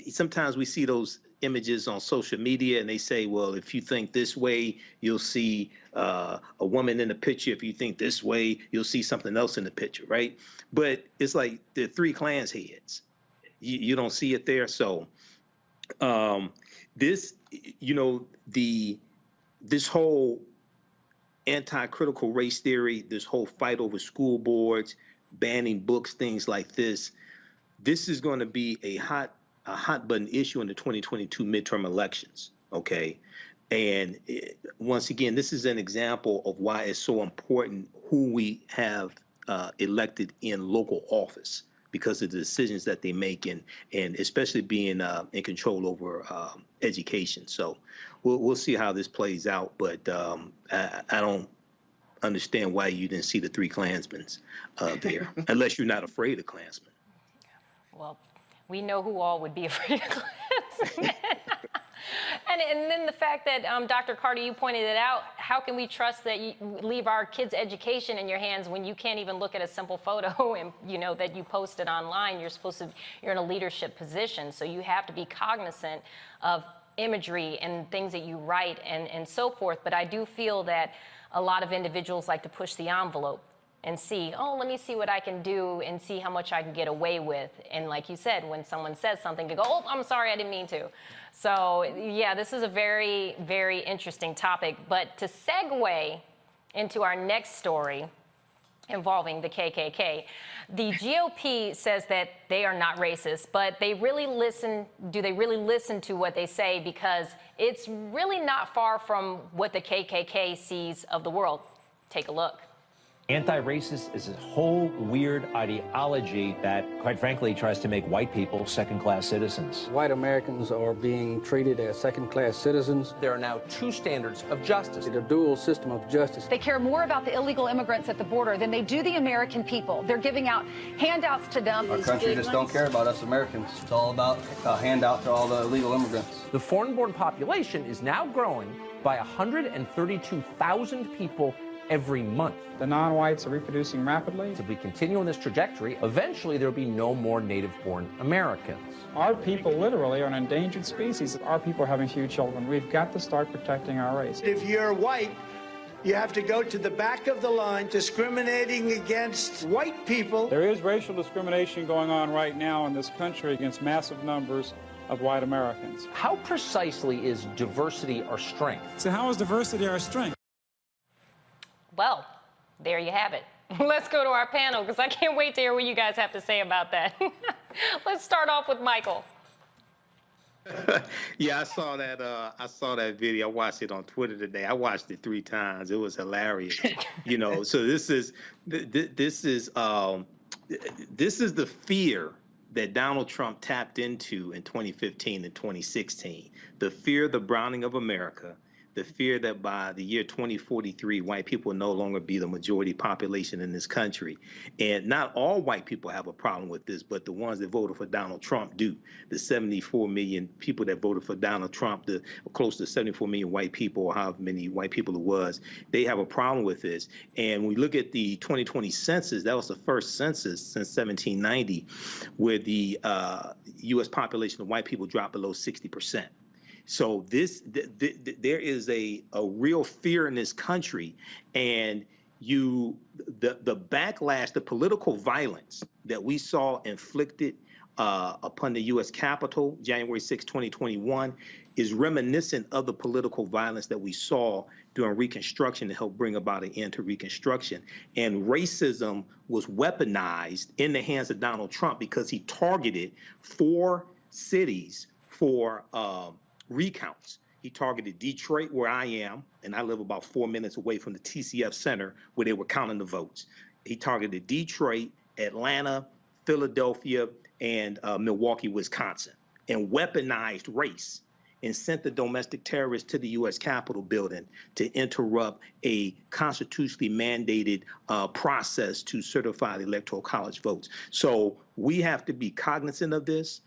Sometimes we see those images on social media and they say, well, if you think this way, you'll see a woman in the picture. If you think this way, you'll see something else in the picture, right? But it's like the 3 Klans heads. You don't see it there. So this whole anti-critical race theory, this whole fight over school boards, banning books, things like this is going to be a hot button issue in the 2022 midterm elections. Okay. And once again, this is an example of why it's so important who we have elected in local office, because of the decisions that they make, and especially being in control over education. So we'll see how this plays out. But I don't understand why you didn't see the 3 Klansmen there, unless you're not afraid of Klansmen. Well, we know who all would be afraid of Klansmen. And then the fact that, Dr. Carter, you pointed it out, how can we trust that you leave our kids' education in your hands when you can't even look at a simple photo and that you posted online? You're in a leadership position, so you have to be cognizant of imagery and things that you write and so forth. But I do feel that a lot of individuals like to push the envelope and see, oh, let me see what I can do and see how much I can get away with. And like you said, when someone says something, they go, oh, I'm sorry, I didn't mean to. So yeah, this is a very, very interesting topic. But to segue into our next story involving the KKK, the GOP says that they are not racist, but do they really listen to what they say? Because it's really not far from what the KKK sees of the world. Take a look. Anti-racist is a whole weird ideology that, quite frankly, tries to make white people second-class citizens. White Americans are being treated as second-class citizens. There are now 2 standards of justice. The dual system of justice. They care more about the illegal immigrants at the border than they do the American people. They're giving out handouts to them. Our country just don't care about us Americans. It's all about a handout to all the illegal immigrants. The foreign-born population is now growing by 132,000 people every month. The non-whites are reproducing rapidly. If we continue on this trajectory, eventually there will be no more native-born Americans. Our people literally are an endangered species. Our people are having few children. We've got to start protecting our race. If you're white, you have to go to the back of the line, discriminating against white people. There is racial discrimination going on right now in this country against massive numbers of white Americans. How precisely is diversity our strength? So how is diversity our strength? Well, there you have it. Let's go to our panel, because I can't wait to hear what you guys have to say about that. Let's start off with Michael. Yeah, I saw that video. I watched it on Twitter today. I watched it 3 times. It was hilarious. So this is the fear that Donald Trump tapped into in 2015 and 2016. The fear of the browning of America. The fear that by the year 2043, white people will no longer be the majority population in this country. And not all white people have a problem with this, but the ones that voted for Donald Trump do. The 74 million people that voted for Donald Trump, the close to 74 million white people, or however many white people it was, they have a problem with this. And when we look at the 2020 census, that was the first census since 1790 where the U.S. population of white people dropped below 60%. So there is a real fear in this country, and the backlash, the political violence that we saw inflicted upon the U.S. Capitol January 6, 2021 is reminiscent of the political violence that we saw during Reconstruction to help bring about an end to Reconstruction. And racism was weaponized in the hands of Donald Trump because he targeted 4 cities for recounts. He targeted Detroit, where I am, and I live about 4 minutes away from the TCF Center where they were counting the votes. He targeted Detroit, Atlanta, Philadelphia, and Milwaukee, Wisconsin, and weaponized race and sent the domestic terrorists to the U.S. Capitol building to interrupt a constitutionally mandated process to certify the Electoral College votes. So we have to be cognizant of this.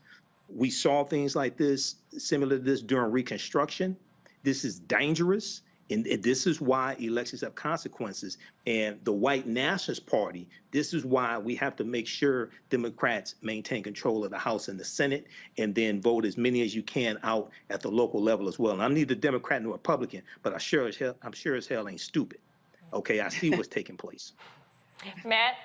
We saw things like this, similar to this during Reconstruction. This is dangerous. And this is why elections have consequences. And the white nationalist party, this is why we have to make sure Democrats maintain control of the House and the Senate, and then vote as many as you can out at the local level as well. And I'm neither Democrat nor Republican, but I'm sure as hell ain't stupid. Okay, I see what's taking place. Matt?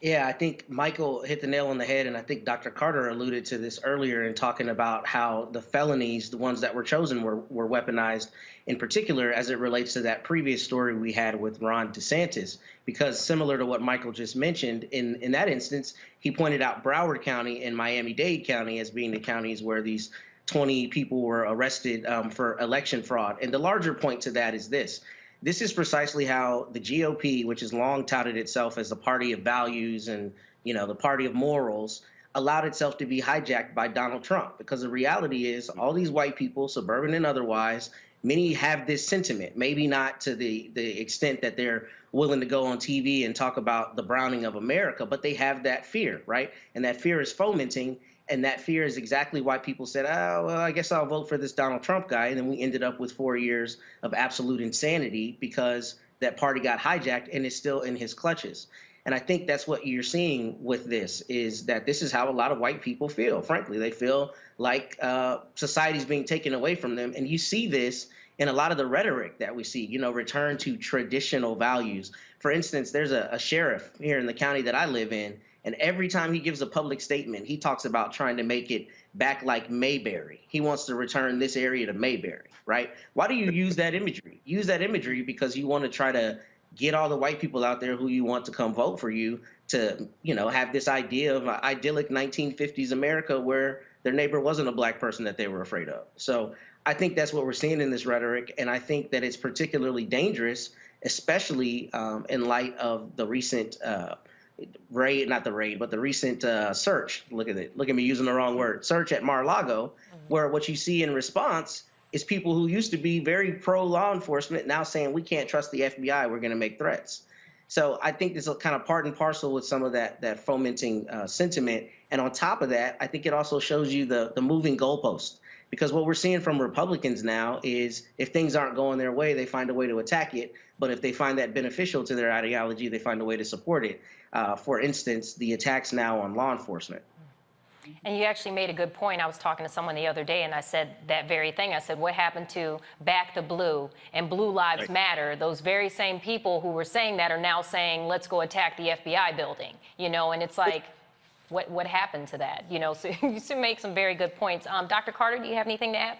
Yeah, I think Michael hit the nail on the head, and I think Dr. Carter alluded to this earlier in talking about how the felonies, the ones that were chosen, were weaponized, in particular as it relates to that previous story we had with Ron DeSantis, because similar to what Michael just mentioned, in that instance, he pointed out Broward County and Miami-Dade County as being the counties where these 20 people were arrested for election fraud. And the larger point to that is this. This is precisely how the GOP, which has long touted itself as the party of values and, you know, the party of morals, allowed itself to be hijacked by Donald Trump. Because the reality is all these white people, suburban and otherwise, many have this sentiment, maybe not to the extent that they're willing to go on TV and talk about the browning of America, but they have that fear, right? And that fear is fomenting. And that fear is exactly why people said, oh, well, I guess I'll vote for this Donald Trump guy. And then we ended up with 4 years of absolute insanity because that party got hijacked and is still in his clutches. And I think that's what you're seeing with this, is that this is how a lot of white people feel. Frankly, they feel like society's being taken away from them. And you see this in a lot of the rhetoric that we see, you know, return to traditional values. For instance, there's a sheriff here in the county that I live in. And every time he gives a public statement, he talks about trying to make it back like Mayberry. He wants to return this area to Mayberry, right? Why do you use that imagery? Use that imagery because you want to try to get all the white people out there who you want to come vote for you to, you know, have this idea of an idyllic 1950s America where their neighbor wasn't a black person that they were afraid of. So I think that's what we're seeing in this rhetoric. And I think that it's particularly dangerous, especially in light of the recent the recent search. Look at me using the wrong word. Search at Mar-a-Lago, where what you see in response is people who used to be very pro law enforcement now saying we can't trust the FBI. We're going to make threats. So I think this is kind of part and parcel with some of that fomenting sentiment. And on top of that, I think it also shows you the moving goalpost. Because what we're seeing from Republicans now is if things aren't going their way, they find a way to attack it. But if they find that beneficial to their ideology, they find a way to support it. For instance, the attacks now on law enforcement. And you actually made a good point. I was talking to someone the other day, and I said that very thing. I said, what happened to Back the Blue and Blue Lives Matter? Those very same people who were saying that are now saying, let's go attack the FBI building, you know, and it's like, what happened to that? You know, so you should make some very good points. Dr. Carter, do you have anything to add?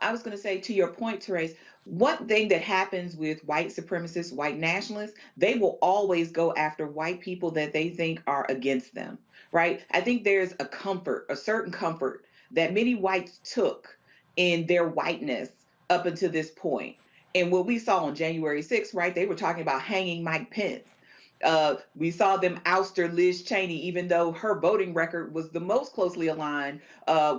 I was going to say, to your point, Therese, one thing that happens with white supremacists, white nationalists, they will always go after white people that they think are against them, right? I think there's a certain comfort that many whites took in their whiteness up until this point. And what we saw on January 6th, right, they were talking about hanging Mike Pence. We saw them ouster Liz Cheney, even though her voting record was the most closely aligned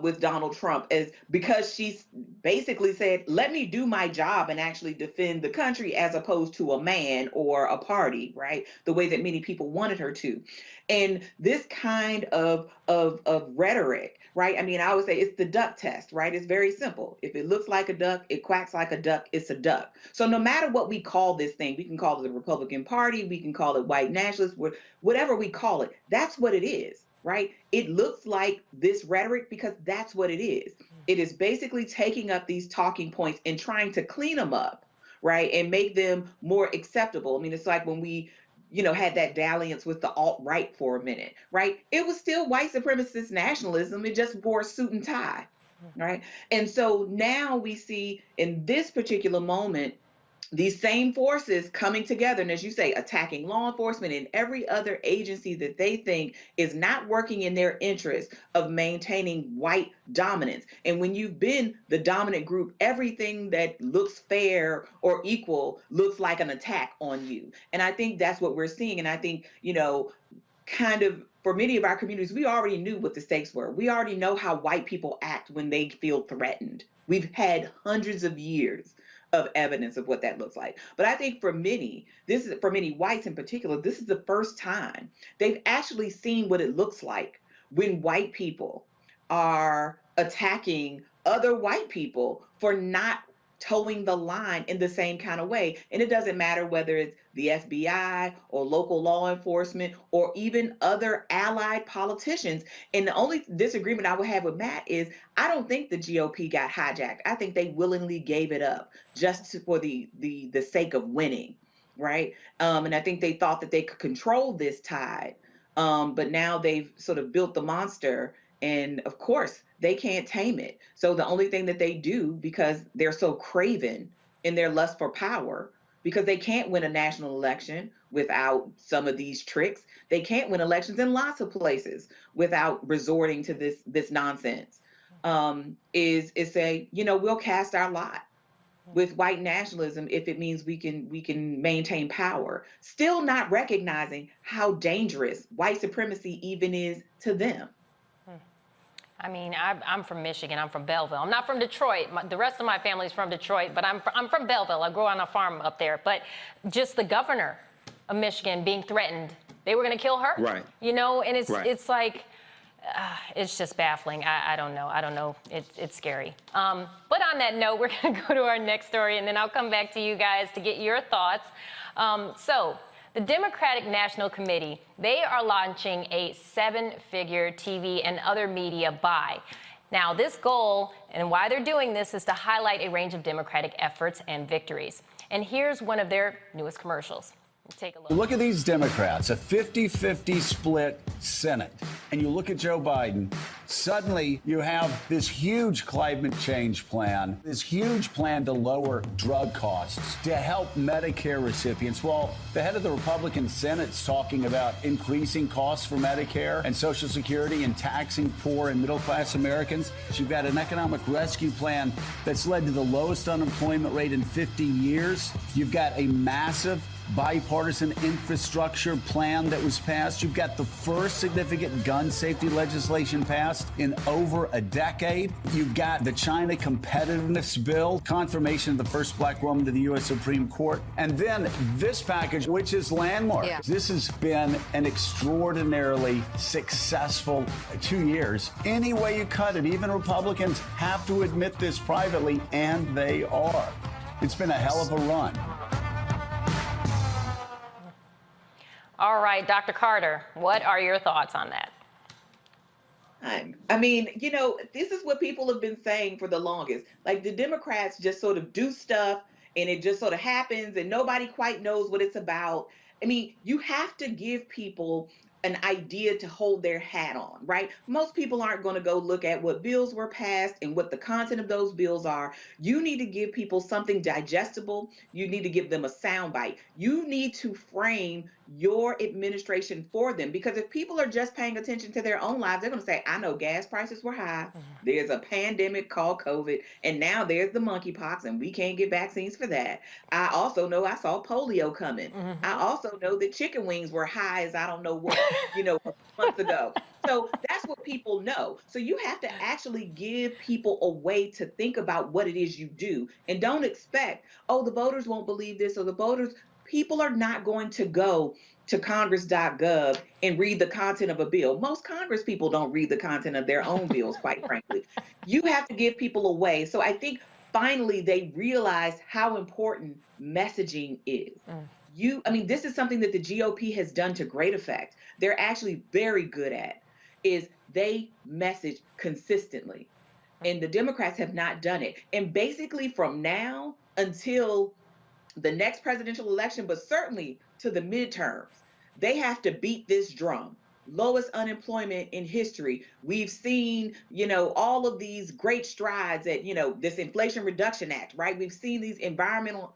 with Donald Trump, because she basically said, let me do my job and actually defend the country as opposed to a man or a party, right? The way that many people wanted her to. And this kind of rhetoric, right? I mean, I always say it's the duck test, right? It's very simple. If it looks like a duck, it quacks like a duck, it's a duck. So no matter what we call this thing, we can call it the Republican Party, we can call it white nationalists, whatever we call it, that's what it is, right? It looks like this rhetoric because that's what it is. It is basically taking up these talking points and trying to clean them up, right? And make them more acceptable. I mean, it's like when we had that dalliance with the alt-right for a minute, right? It was still white supremacist nationalism. It just wore a suit and tie, right? And so now we see in this particular moment, these same forces coming together and, as you say, attacking law enforcement and every other agency that they think is not working in their interest of maintaining white dominance. And when you've been the dominant group, everything that looks fair or equal looks like an attack on you. And I think that's what we're seeing. And I think, kind of for many of our communities, we already knew what the stakes were. We already know how white people act when they feel threatened. We've had hundreds of years of evidence of what that looks like. But I think for many whites in particular, this is the first time they've actually seen what it looks like when white people are attacking other white people for not towing the line in the same kind of way. And it doesn't matter whether it's the FBI or local law enforcement or even other allied politicians. And the only disagreement I would have with Matt is I don't think the GOP got hijacked. I think they willingly gave it up just for the sake of winning, right? And I think they thought that they could control this tide. But now they've sort of built the monster. And of course, they can't tame it. So the only thing that they do, because they're so craven in their lust for power, because they can't win a national election without some of these tricks. They can't win elections in lots of places without resorting to this nonsense. Is say, we'll cast our lot with white nationalism if it means we can maintain power, still not recognizing how dangerous white supremacy even is to them. I mean, I'm from Michigan. I'm from Belleville. I'm not from Detroit. The rest of my family's from Detroit, but I'm from Belleville. I grew on a farm up there. But just the governor of Michigan being threatened, they were going to kill her. Right. And it's right. it's like, it's just baffling. I don't know. It's scary. But on that note, we're going to go to our next story, and then I'll come back to you guys to get your thoughts. So the Democratic National Committee, they are launching a 7-figure TV and other media buy. Now, this goal and why they're doing this is to highlight a range of Democratic efforts and victories. And here's one of their newest commercials. Take a look. Look at these Democrats, a 50-50 split Senate. And you look at Joe Biden, suddenly you have this huge climate change plan, this huge plan to lower drug costs, to help Medicare recipients. Well, the head of the Republican Senate's talking about increasing costs for Medicare and Social Security and taxing poor and middle-class Americans. You've got an economic rescue plan that's led to the lowest unemployment rate in 50 years. You've got a massive bipartisan infrastructure plan that was passed. You've got the first significant gun safety legislation passed in over a decade. You've got the China competitiveness bill, confirmation of the first black woman to the U.S. Supreme Court. And then this package, which is landmark. Yeah. This has been an extraordinarily successful 2 years. Any way you cut it, even Republicans have to admit this privately, and they are. It's been a hell of a run. All right, Dr. Carter, what are your thoughts on that? I mean, this is what people have been saying for the longest. Like, the Democrats just sort of do stuff and it just sort of happens and nobody quite knows what it's about. I mean, you have to give people an idea to hold their hat on, right? Most people aren't going to go look at what bills were passed and what the content of those bills are. You need to give people something digestible. You need to give them a soundbite. You need to frame your administration for them, because if people are just paying attention to their own lives, they're going to say, I know gas prices were high. There's a pandemic called COVID, and now there's the monkeypox, and we can't get vaccines for that. I also know I saw polio coming. I also know that chicken wings were high as I don't know what, months ago. So that's what people know. So you have to actually give people a way to think about what it is you do, and don't expect, the voters won't believe this, or people are not going to go to congress.gov and read the content of a bill. Most Congress people don't read the content of their own bills, quite frankly. You have to give people a way. So I think finally they realize how important messaging is. This is something that the GOP has done to great effect. They're actually very good at is they message consistently. And the Democrats have not done it. And basically from now until the next presidential election, but certainly to the midterms, they have to beat this drum. Lowest unemployment in history. We've seen, all of these great strides at, this Inflation Reduction Act, right? We've seen these environmental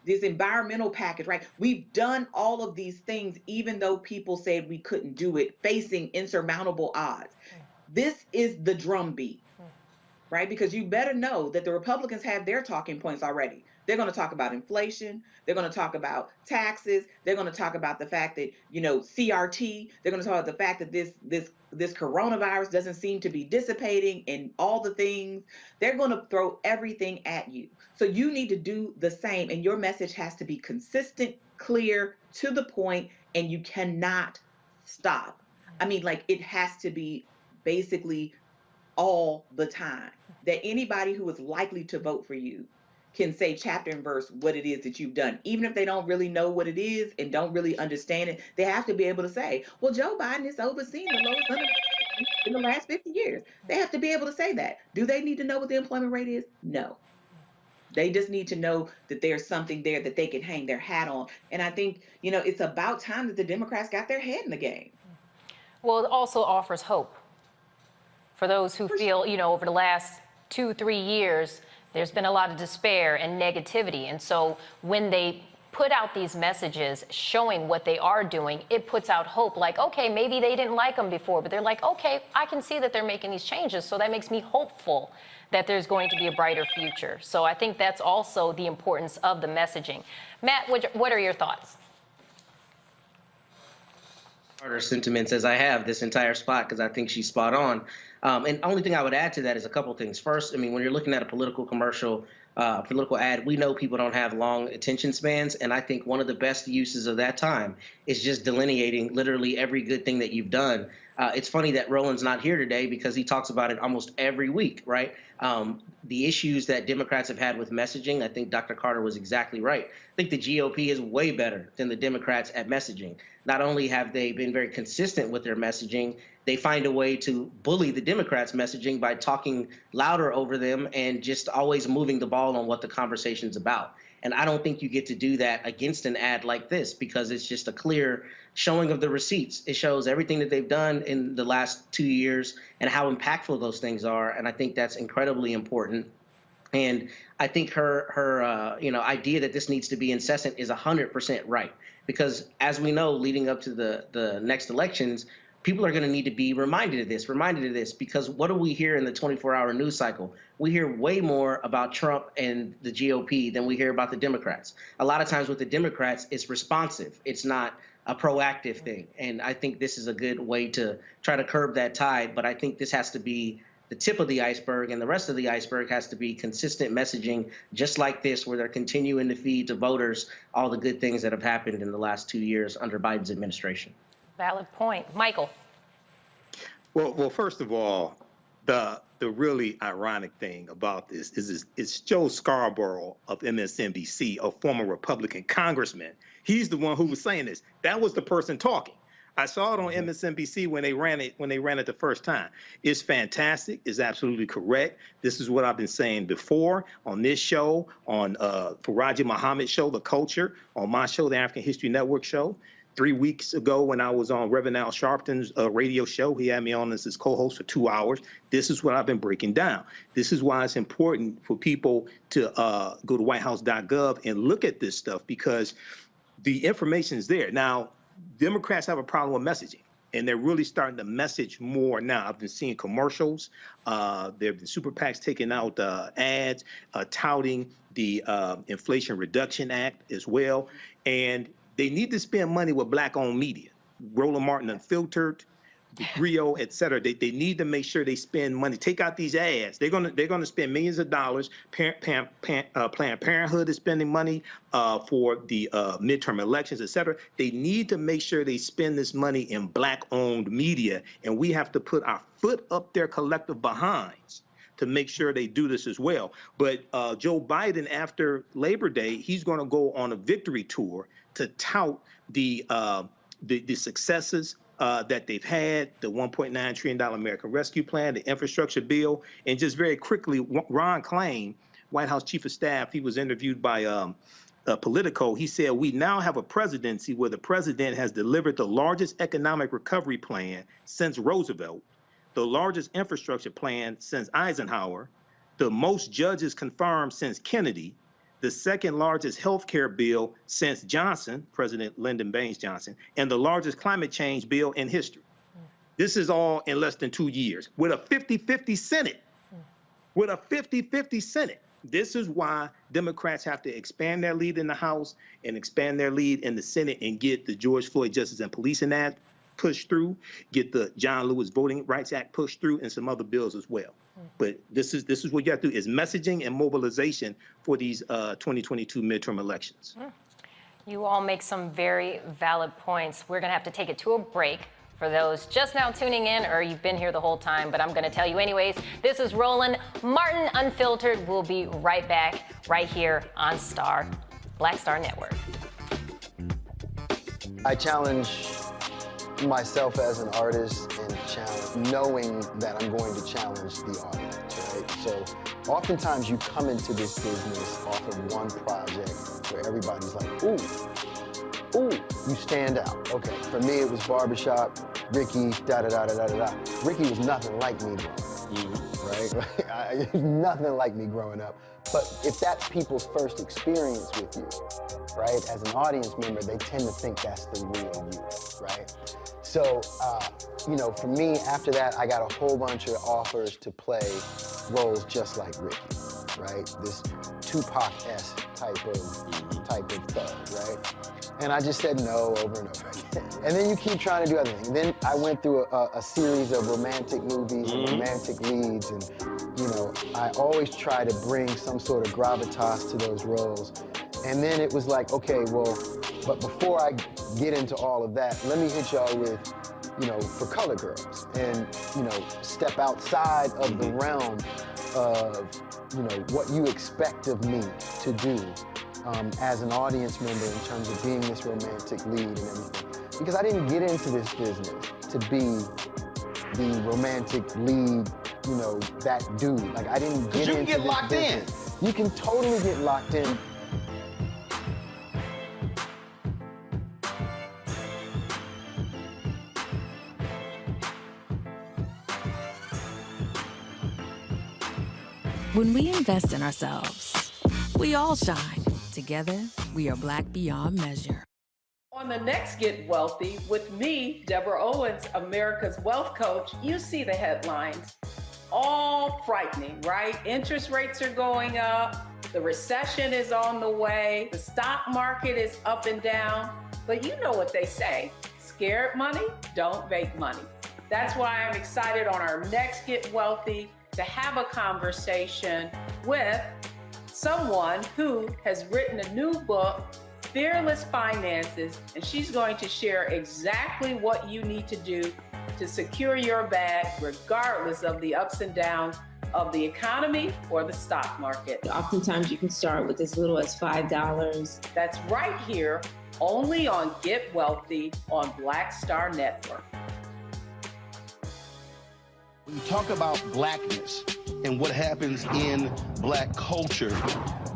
this environmental package, right? We've done all of these things, even though people said we couldn't do it, facing insurmountable odds. This is the drumbeat, right? Because you better know that the Republicans have their talking points already. They're going to talk about inflation. They're going to talk about taxes. They're going to talk about the fact that, CRT. They're going to talk about the fact that this coronavirus doesn't seem to be dissipating and all the things. They're going to throw everything at you. So you need to do the same. And your message has to be consistent, clear, to the point, and you cannot stop. I mean, like, it has to be basically all the time, that anybody who is likely to vote for you can say chapter and verse what it is that you've done. Even if they don't really know what it is and don't really understand it, they have to be able to say, well, Joe Biden has overseen the lowest unemployment in the last 50 years. They have to be able to say that. Do they need to know what the employment rate is? No. They just need to know that there's something there that they can hang their hat on. And I think, it's about time that the Democrats got their head in the game. Well, it also offers hope for those who feel, over the last 2-3 years, there's been a lot of despair and negativity. And so when they put out these messages showing what they are doing, it puts out hope. Like, okay, maybe they didn't like them before, but they're like, okay, I can see that they're making these changes. So that makes me hopeful that there's going to be a brighter future. So I think that's also the importance of the messaging. Matt, what are your thoughts? Sentiments as I have this entire spot, because I think she's spot on. And only thing I would add to that is a couple of things. First, I mean, when you're looking at a political commercial, political ad, we know people don't have long attention spans. And I think one of the best uses of that time is just delineating literally every good thing that you've done. It's funny that Roland's not here today because he talks about it almost every week, right? The issues that Democrats have had with messaging, I think Dr. Carter was exactly right. I think the GOP is way better than the Democrats at messaging. Not only have they been very consistent with their messaging, they find a way to bully the Democrats' messaging by talking louder over them and just always moving the ball on what the conversation's about. And I don't think you get to do that against an ad like this because it's just a clear showing of the receipts. It shows everything that they've done in the last 2 years and how impactful those things are. And I think that's incredibly important. And I think her idea that this needs to be incessant is 100% right. Because as we know, leading up to the next elections, people are going to need to be reminded of this, because what do we hear in the 24-hour news cycle? We hear way more about Trump and the GOP than we hear about the Democrats. A lot of times with the Democrats, it's responsive. It's not a proactive thing. And I think this is a good way to try to curb that tide. But I think this has to be the tip of the iceberg, and the rest of the iceberg has to be consistent messaging just like this, where they're continuing to feed to voters all the good things that have happened in the last 2 years under Biden's administration. Valid point. Michael. Well, first of all, the really ironic thing about this is it's Joe Scarborough of MSNBC, a former Republican congressman. He's the one who was saying this. That was the person talking. I saw it on MSNBC when they ran it the first time. It's fantastic. It's absolutely correct. This is what I've been saying before on this show, on Faraji Muhammad's show, The Culture, on my show, the African History Network show. 3 weeks ago when I was on Reverend Al Sharpton's radio show, he had me on as his co-host for 2 hours. This is what I've been breaking down. This is why it's important for people to go to whitehouse.gov and look at this stuff, because the information is there. Now, Democrats have a problem with messaging, and they're really starting to message more now. I've been seeing commercials. There have been super PACs taking out ads, touting the Inflation Reduction Act as well. And they need to spend money with Black-owned media, Roland Martin Unfiltered, Rio, et cetera. They need to make sure they spend money. Take out these ads. They're gonna spend millions of dollars. Planned Parenthood is spending money for the midterm elections, et cetera. They need to make sure they spend this money in Black-owned media, and we have to put our foot up their collective behinds to make sure they do this as well. But Joe Biden, after Labor Day, he's going to go on a victory tour to tout the successes that they've had, the $1.9 trillion American Rescue Plan, the infrastructure bill. And just very quickly, Ron Klain, White House Chief of Staff, he was interviewed by Politico. He said, we now have a presidency where the president has delivered the largest economic recovery plan since Roosevelt, the largest infrastructure plan since Eisenhower, the most judges confirmed since Kennedy, the second largest healthcare bill since Johnson, President Lyndon Baines Johnson, and the largest climate change bill in history. This is all in less than 2 years with a 50-50 Senate. With a 50-50 Senate. This is why Democrats have to expand their lead in the House and expand their lead in the Senate and get the George Floyd Justice and Policing Act pushed through, get the John Lewis Voting Rights Act pushed through, and some other bills as well. But this is what you have to do, is messaging and mobilization for these 2022 midterm elections. You all make some very valid points. We're going to have to take it to a break. For those just now tuning in, or you've been here the whole time, but I'm going to tell you anyways, this is Roland Martin Unfiltered. We'll be right back right here on Black Star Network. I challenge myself as an artist and knowing that I'm going to challenge the audience, right? So oftentimes you come into this business off of one project where everybody's like, ooh, you stand out. Okay, for me it was Barbershop, Ricky, da-da-da-da-da-da-da. Ricky was nothing like me growing up, right? Nothing like me growing up. But if that's people's first experience with you, right, as an audience member, they tend to think that's the real you, right? So, you know, for me, after that, I got a whole bunch of offers to play roles just like Ricky, right? This Tupac-esque type of thug, right? And I just said no over and over again. And then you keep trying to do other things. Then I went through a series of romantic movies and romantic leads, and you know, I always try to bring some sort of gravitas to those roles. And then it was like, okay, well, but before I get into all of that, let me hit y'all with, you know, For Color Girls, and, you know, step outside of the realm of, you know, what you expect of me to do as an audience member in terms of being this romantic lead and everything. Because I didn't get into this business to be the romantic lead, you know, that dude. Like, I didn't get into this business. You can get locked in. You can totally get locked in. When we invest in ourselves, we all shine. Together, we are Black beyond measure. On the next Get Wealthy with me, Deborah Owens, America's Wealth Coach, you see the headlines. All frightening, right? Interest rates are going up. The recession is on the way. The stock market is up and down. But you know what they say, scared money don't make money. That's why I'm excited on our next Get Wealthy to have a conversation with someone who has written a new book, Fearless Finances, and she's going to share exactly what you need to do to secure your bag regardless of the ups and downs of the economy or the stock market. Oftentimes you can start with as little as $5. That's right here, only on Get Wealthy on Black Star Network. When you talk about blackness and what happens in Black culture,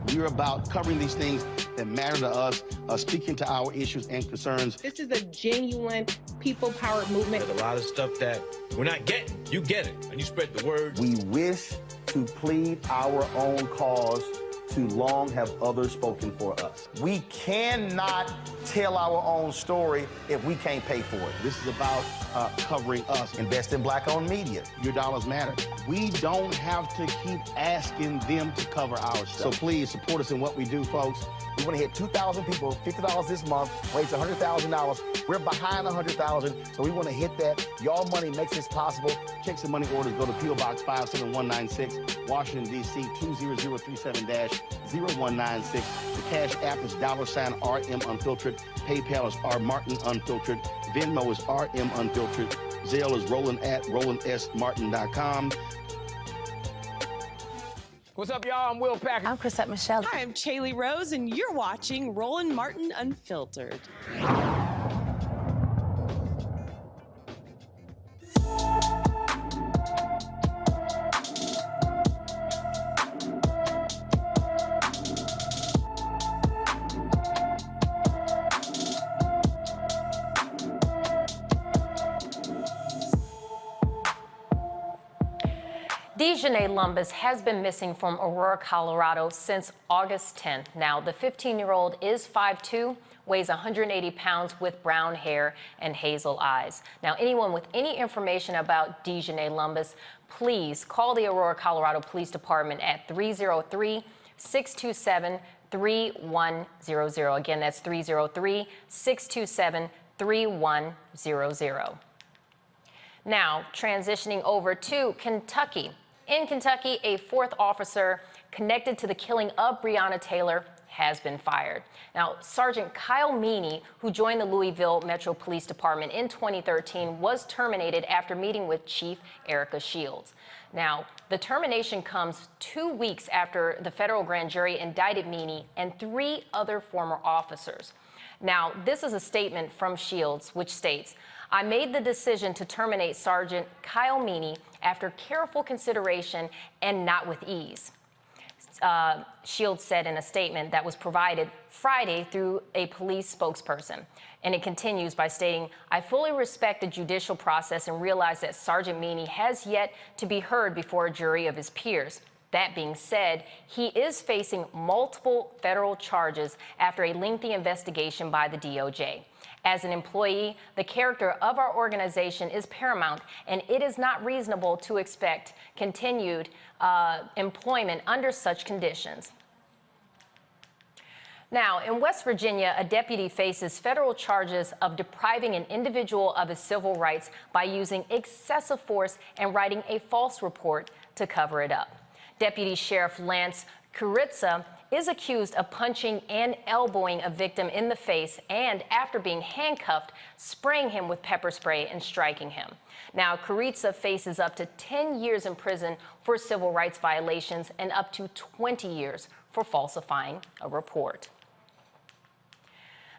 we're about covering these things that matter to us, speaking to our issues and concerns. This is a genuine people-powered movement. There's a lot of stuff that we're not getting. You get it, and you spread the word. We wish to plead our own cause. Too long have others spoken for us. We cannot tell our own story if we can't pay for it. This is about covering us. Invest in Black-owned media. Your dollars matter. We don't have to keep asking them to cover our stuff. So please support us in what we do, folks. We want to hit 2,000 people, $50 this month, raise $100,000. We're behind 100,000, so we want to hit that. Y'all money makes this possible. Check some money orders. Go to P.O. Box 57196, Washington, D.C. 20037-0196. The Cash App is $RM Unfiltered. PayPal is R Martin Unfiltered. Venmo is RM Unfiltered. Zelle is Roland@RolandSMartin.com. What's up, y'all? I'm Will Packer. I'm Chrisette Michelle. Hi, I'm Chaley Rose, and you're watching Roland Martin Unfiltered. DeJanae Lumbus has been missing from Aurora, Colorado since August 10th. Now, the 15-year-old is 5'2", weighs 180 pounds with brown hair and hazel eyes. Now, anyone with any information about DeJanae Lumbus, please call the Aurora, Colorado Police Department at 303-627-3100. Again, that's 303-627-3100. Now, transitioning over to Kentucky. In Kentucky, a fourth officer connected to the killing of Breonna Taylor has been fired. Now, Sergeant Kyle Meany, who joined the Louisville Metro Police Department in 2013, was terminated after meeting with Chief Erica Shields. Now, the termination comes 2 weeks after the federal grand jury indicted Meany and 3 other former officers. Now, this is a statement from Shields, which states, "I made the decision to terminate Sergeant Kyle Meany after careful consideration and not with ease." Shields said in a statement that was provided Friday through a police spokesperson. And it continues by stating, "I fully respect the judicial process and realize that Sergeant Meany has yet to be heard before a jury of his peers. That being said, he is facing multiple federal charges after a lengthy investigation by the DOJ. As an employee, the character of our organization is paramount, and it is not reasonable to expect continued employment under such conditions." Now, in West Virginia, a deputy faces federal charges of depriving an individual of his civil rights by using excessive force and writing a false report to cover it up. Deputy Sheriff Lance Kuritsa is accused of punching and elbowing a victim in the face and, after being handcuffed, spraying him with pepper spray and striking him. Now, Kuritsa faces up to 10 years in prison for civil rights violations and up to 20 years for falsifying a report.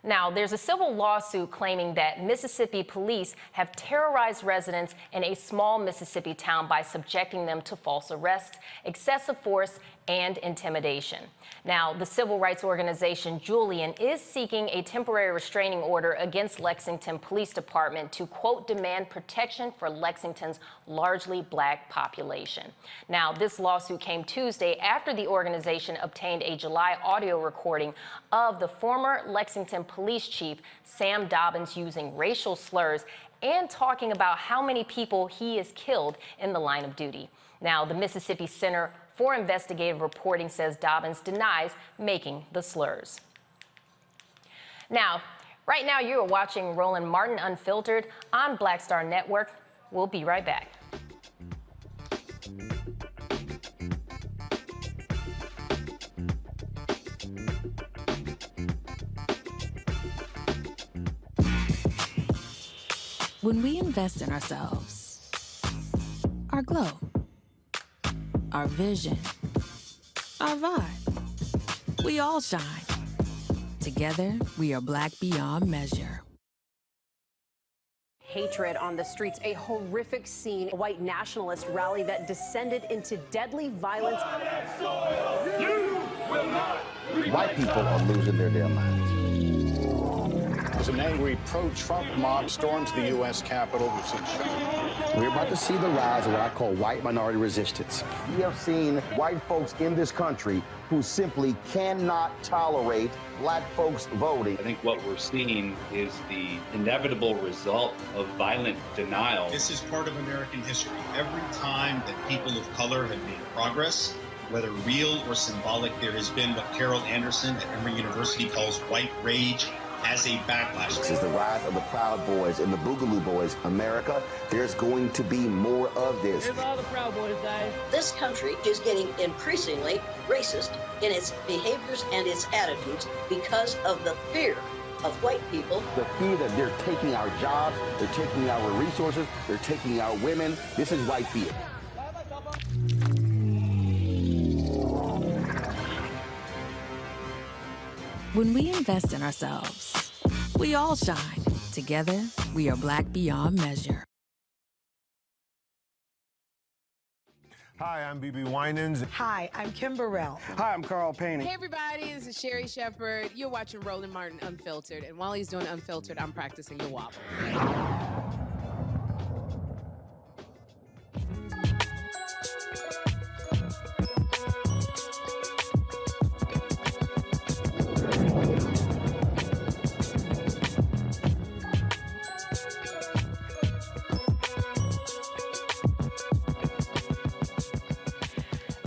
Now, there's a civil lawsuit claiming that Mississippi police have terrorized residents in a small Mississippi town by subjecting them to false arrests, excessive force, and intimidation. Now, the civil rights organization Julian is seeking a temporary restraining order against Lexington Police Department to, quote, demand protection for Lexington's largely black population. Now, this lawsuit came Tuesday after the organization obtained a July audio recording of the former Lexington police chief, Sam Dobbins, using racial slurs and talking about how many people he has killed in the line of duty. Now, the Mississippi Center for Investigative Reporting says Dobbins denies making the slurs. Now, right now you are watching Roland Martin Unfiltered on Black Star Network. We'll be right back. When we invest in ourselves, our glow, our vision, our vibe, we all shine. Together, we are black beyond measure. Hatred on the streets, a horrific scene, a white nationalist rally that descended into deadly violence. White people are losing their damn minds. As an angry pro-Trump mob storms the U.S. Capitol, we've seen We're about to see the rise of what I call white minority resistance. We have seen white folks in this country who simply cannot tolerate black folks voting. I think what we're seeing is the inevitable result of violent denial. This is part of American history. Every time that people of color have made progress, whether real or symbolic, there has been what Carol Anderson at Emory University calls white rage as a backlash. This is the rise of the Proud Boys and the Boogaloo Boys. America, there's going to be more of this. Here's all the Proud Boys, guys. This country is getting increasingly racist in its behaviors and its attitudes because of the fear of white people. The fear that they're taking our jobs, they're taking our resources, they're taking our women. This is white fear. When we invest in ourselves, we all shine. Together, we are black beyond measure. Hi, I'm BB Winans. Hi, I'm Kim Burrell. Hi, I'm Carl Payne. Hey, everybody, this is Sherry Shepherd. You're watching Roland Martin Unfiltered, and while he's doing Unfiltered, I'm practicing the wobble.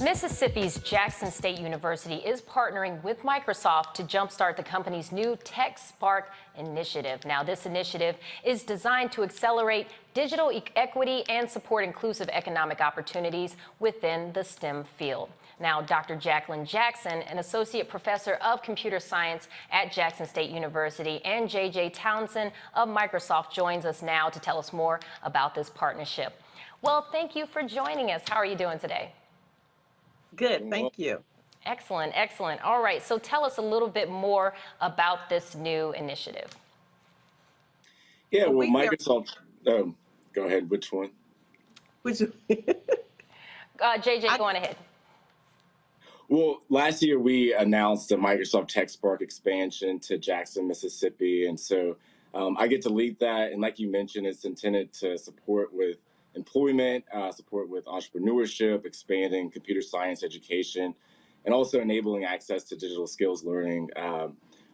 Mississippi's Jackson State University is partnering with Microsoft to jumpstart the company's new TechSpark initiative. Now, this initiative is designed to accelerate digital equity and support inclusive economic opportunities within the STEM field. Now, Dr. Jacqueline Jackson, an associate professor of computer science at Jackson State University, and J.J. Townsend of Microsoft joins us now to tell us more about this partnership. Well, thank you for joining us. How are you doing today? Good, thank you. Excellent, excellent. All right, so tell us a little bit more about this new initiative. Yeah, well, Microsoft, go ahead, which one? JJ, go on ahead. Well, last year we announced the Microsoft TechSpark expansion to Jackson, Mississippi, and so I get to lead that. And like you mentioned, it's intended to support with employment, support with entrepreneurship, expanding computer science education, and also enabling access to digital skills learning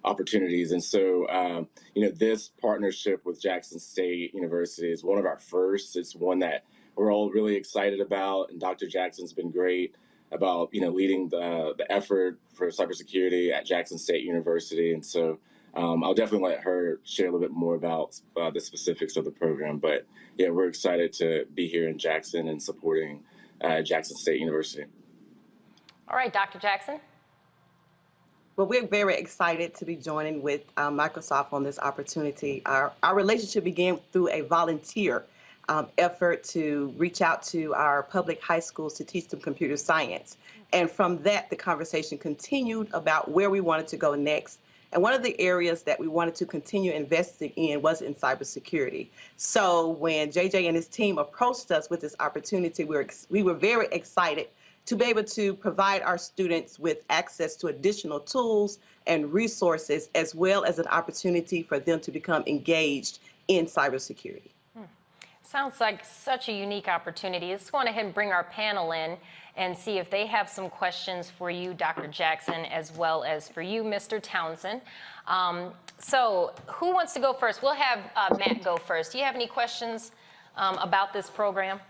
opportunities. And so, this partnership with Jackson State University is one of our first. It's one that we're all really excited about, and Dr. Jackson's been great about, leading the effort for cybersecurity at Jackson State University. And so I'll definitely let her share a little bit more about the specifics of the program. But yeah, we're excited to be here in Jackson and supporting Jackson State University. All right, Dr. Jackson. Well, we're very excited to be joining with Microsoft on this opportunity. Our relationship began through a volunteer effort to reach out to our public high schools to teach them computer science. And from that, the conversation continued about where we wanted to go next. And one of the areas that we wanted to continue investing in was in cybersecurity. So when JJ and his team approached us with this opportunity, we were very excited to be able to provide our students with access to additional tools and resources, as well as an opportunity for them to become engaged in cybersecurity. Sounds like such a unique opportunity. Let's go ahead and bring our panel in and see if they have some questions for you, Dr. Jackson, as well as for you, Mr. Townsend. So who wants to go first? We'll have Matt go first. Do you have any questions about this program?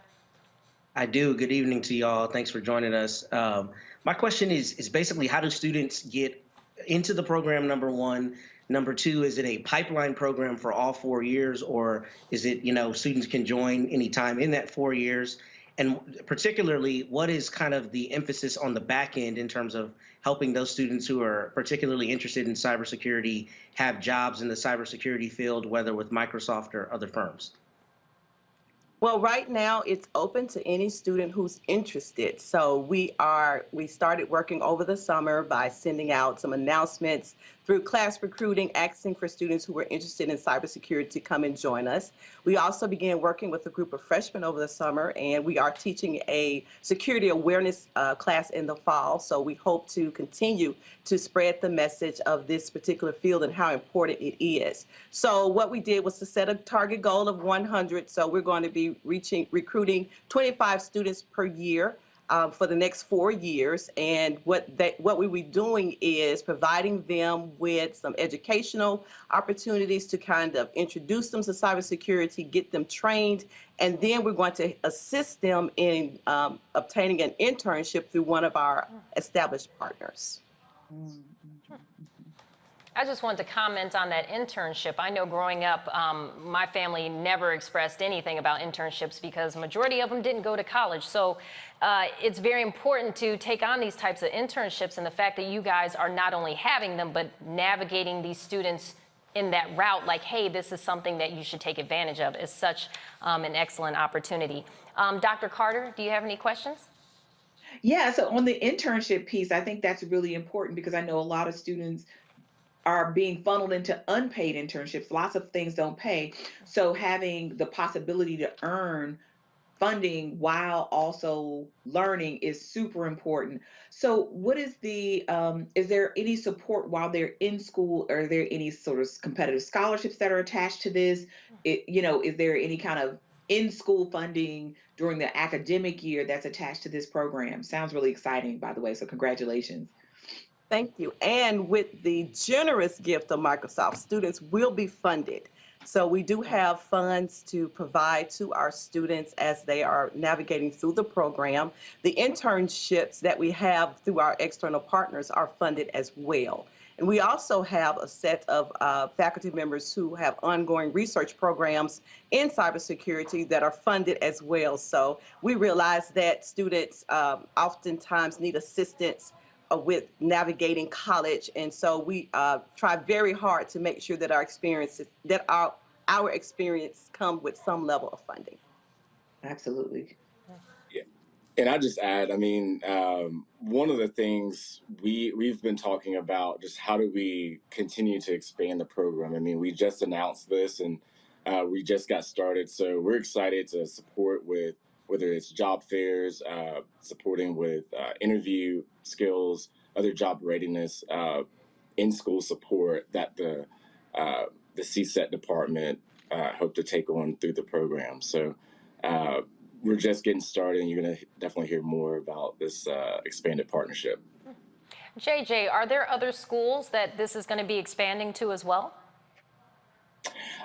I do. Good evening to y'all. Thanks for joining us. My question is basically, how do students get into the program, number one? Number two, is it a pipeline program for all 4 years, or is it, students can join anytime in that 4 years? And particularly, what is kind of the emphasis on the back end in terms of helping those students who are particularly interested in cybersecurity have jobs in the cybersecurity field, whether with Microsoft or other firms? Well, right now it's open to any student who's interested. So we started working over the summer by sending out some announcements through class recruiting, asking for students who were interested in cybersecurity to come and join us. We also began working with a group of freshmen over the summer, and we are teaching a security awareness class in the fall. So we hope to continue to spread the message of this particular field and how important it is. So what we did was to set a target goal of 100. So we're going to be recruiting 25 students per year for the next 4 years. And what we will be doing is providing them with some educational opportunities to kind of introduce them to cybersecurity, get them trained, and then we're going to assist them in obtaining an internship through one of our established partners. I just wanted to comment on that internship. I know growing up, my family never expressed anything about internships because majority of them didn't go to college. So it's very important to take on these types of internships, and the fact that you guys are not only having them, but navigating these students in that route, like, hey, this is something that you should take advantage of, is such an excellent opportunity. Dr. Carter, do you have any questions? Yeah, so on the internship piece, I think that's really important because I know a lot of students are being funneled into unpaid internships. Lots of things don't pay. So having the possibility to earn funding while also learning is super important. So what is is there any support while they're in school? Are there any sort of competitive scholarships that are attached to this? Is there any kind of in-school funding during the academic year that's attached to this program? Sounds really exciting, by the way, so congratulations. Thank you. And with the generous gift of Microsoft, students will be funded So we do have funds to provide to our students as they are navigating through the program. The internships that we have through our external partners are funded as well. And we also have a set of faculty members who have ongoing research programs in cybersecurity that are funded as well. So we realize that students oftentimes need assistance with navigating college, and so we try very hard to make sure that our experience come with some level of funding. Absolutely. Yeah. And I just add, I mean, one of the things we've been talking about, just how do we continue to expand the program? I mean, we just announced this and we just got started. So we're excited to support with whether it's job fairs, supporting with interview skills, other job readiness, in-school support that the CSET department hope to take on through the program. So we're just getting started, and you're going to definitely hear more about this expanded partnership. JJ, are there other schools that this is going to be expanding to as well?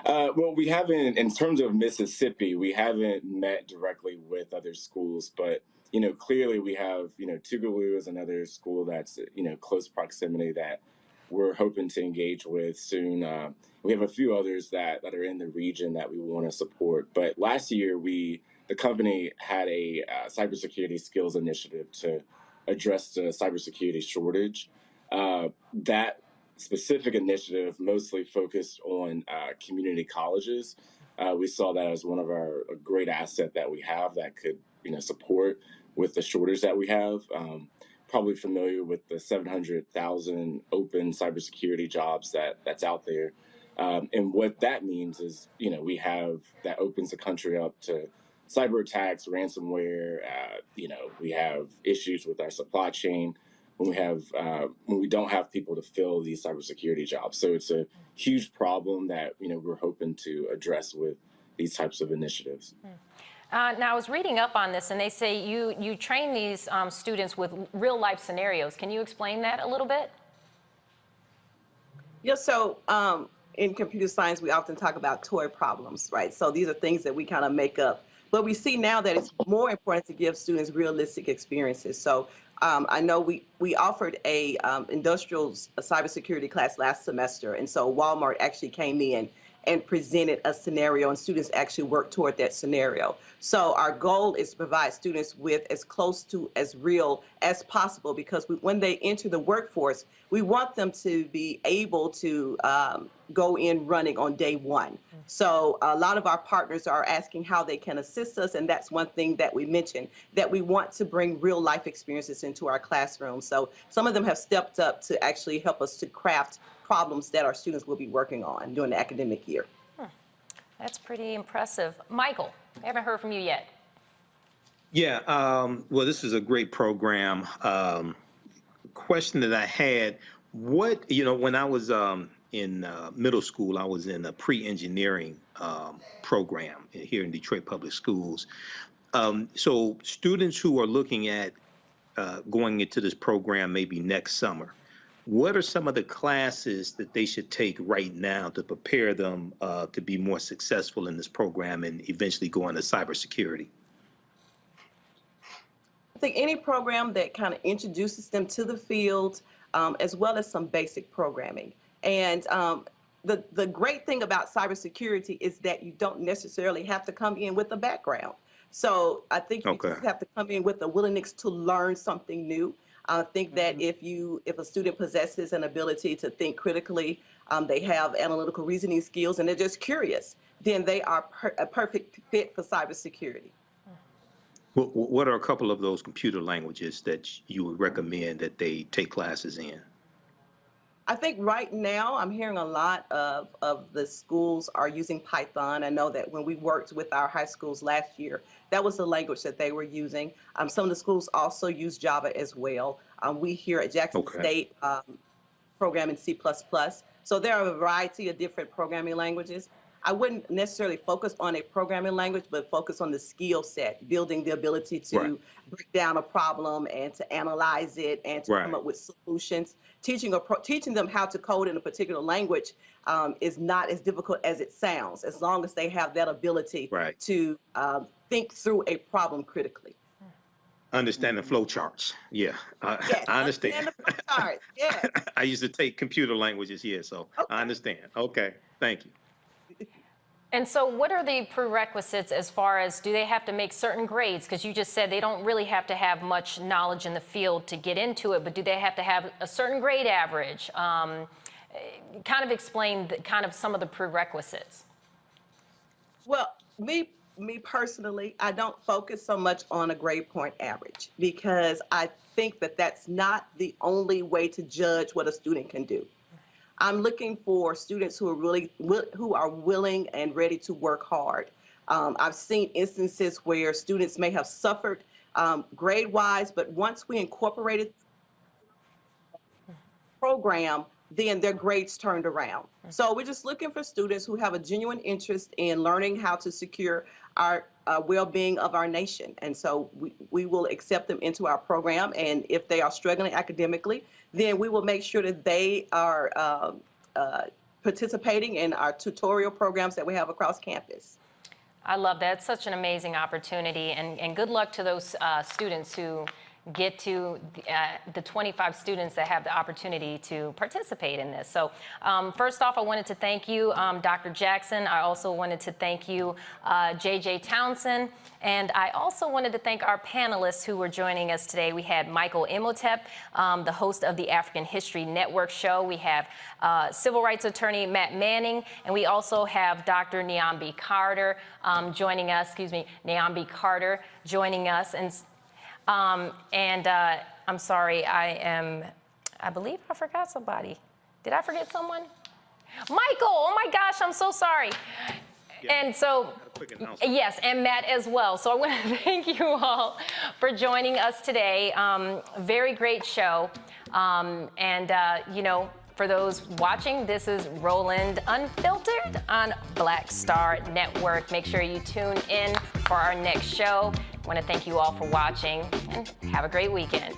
Well, we haven't, in terms of Mississippi, we haven't met directly with other schools, but, you know, clearly we have, you know, Tougaloo is another school that's, you know, close proximity that we're hoping to engage with soon. We have a few others that are in the region that we want to support. But last year, the company had a cybersecurity skills initiative to address the cybersecurity shortage. That specific initiative mostly focused on community colleges. We saw that as one of a great asset that we have that could, you know, support with the shortage that we have. Probably familiar with the 700,000 open cybersecurity jobs that's out there. And what that means is, you know, we have that opens the country up to cyber attacks, ransomware. You know, we have issues with our supply chain when we don't have people to fill these cybersecurity jobs. So it's a huge problem that, you know, we're hoping to address with these types of initiatives. Now, I was reading up on this, and they say you train these students with real-life scenarios. Can you explain that a little bit? Yeah, so in computer science, we often talk about toy problems, right? So these are things that we kind of make up. But we see now that it's more important to give students realistic experiences. So I know we offered a industrial cybersecurity class last semester, and so Walmart actually came in and presented a scenario, and students actually worked toward that scenario. So our goal is to provide students with as close to as real as possible, because when they enter the workforce, we want them to be able to go in running on day one. So a lot of our partners are asking how they can assist us, and that's one thing that we mentioned, that we want to bring real life experiences into our classroom. So some of them have stepped up to actually help us to craft problems that our students will be working on during the academic year. That's pretty impressive. Michael, I haven't heard from you yet. Yeah, well, this is a great program. Question that I had, when I was in middle school, I was in a pre-engineering program here in Detroit Public Schools. So students who are looking at going into this program maybe next summer, what are some of the classes that they should take right now to prepare them to be more successful in this program and eventually go into cybersecurity? I think any program that kind of introduces them to the field, as well as some basic programming. And the great thing about cybersecurity is that you don't necessarily have to come in with a background. So I think you just have to come in with a willingness to learn something new. I think that if a student possesses an ability to think critically, they have analytical reasoning skills, and they're just curious, then they are a perfect fit for cybersecurity. What are a couple of those computer languages that you would recommend that they take classes in? I think right now I'm hearing a lot of the schools are using Python. I know that when we worked with our high schools last year, that was the language that they were using. Some of the schools also use Java as well. We here at Jackson State program in C++. So there are a variety of different programming languages. I wouldn't necessarily focus on a programming language, but focus on the skill set, building the ability to break down a problem and to analyze it and to come up with solutions. Teaching them how to code in a particular language is not as difficult as it sounds, as long as they have that ability to think through a problem critically. Understand the flow charts. Yeah, I understand. The flow charts. Yes. I used to take computer languages here, so I understand. Okay, thank you. And so what are the prerequisites as far as, do they have to make certain grades? Because you just said they don't really have to have much knowledge in the field to get into it, but do they have to have a certain grade average? Kind of explain some of the prerequisites. Well, me personally, I don't focus so much on a grade point average, because I think that that's not the only way to judge what a student can do. I'm looking for students who are willing and ready to work hard. I've seen instances where students may have suffered grade-wise, but once we incorporated the program, then their grades turned around. So we're just looking for students who have a genuine interest in learning how to secure our well-being of our nation. And so we will accept them into our program. And if they are struggling academically, then we will make sure that they are participating in our tutorial programs that we have across campus. I love that. It's such an amazing opportunity, and good luck to those students who get to the 25 students that have the opportunity to participate in this. So first off, I wanted to thank you, Dr. Jackson. I also wanted to thank you, JJ Townsend. And I also wanted to thank our panelists who were joining us today. We had Michael Imhotep, the host of the African History Network show. We have civil rights attorney Matt Manning, and we also have Dr. Nyambi Carter joining us, Nyambi Carter joining us. And I'm sorry, I believe I forgot somebody. Did I forget someone? Michael, oh my gosh, I'm so sorry. And so, yes, and Matt as well. So I want to thank you all for joining us today. Very great show. You know, for those watching, this is Roland Unfiltered on Black Star Network. Make sure you tune in for our next show. I want to thank you all for watching, and have a great weekend.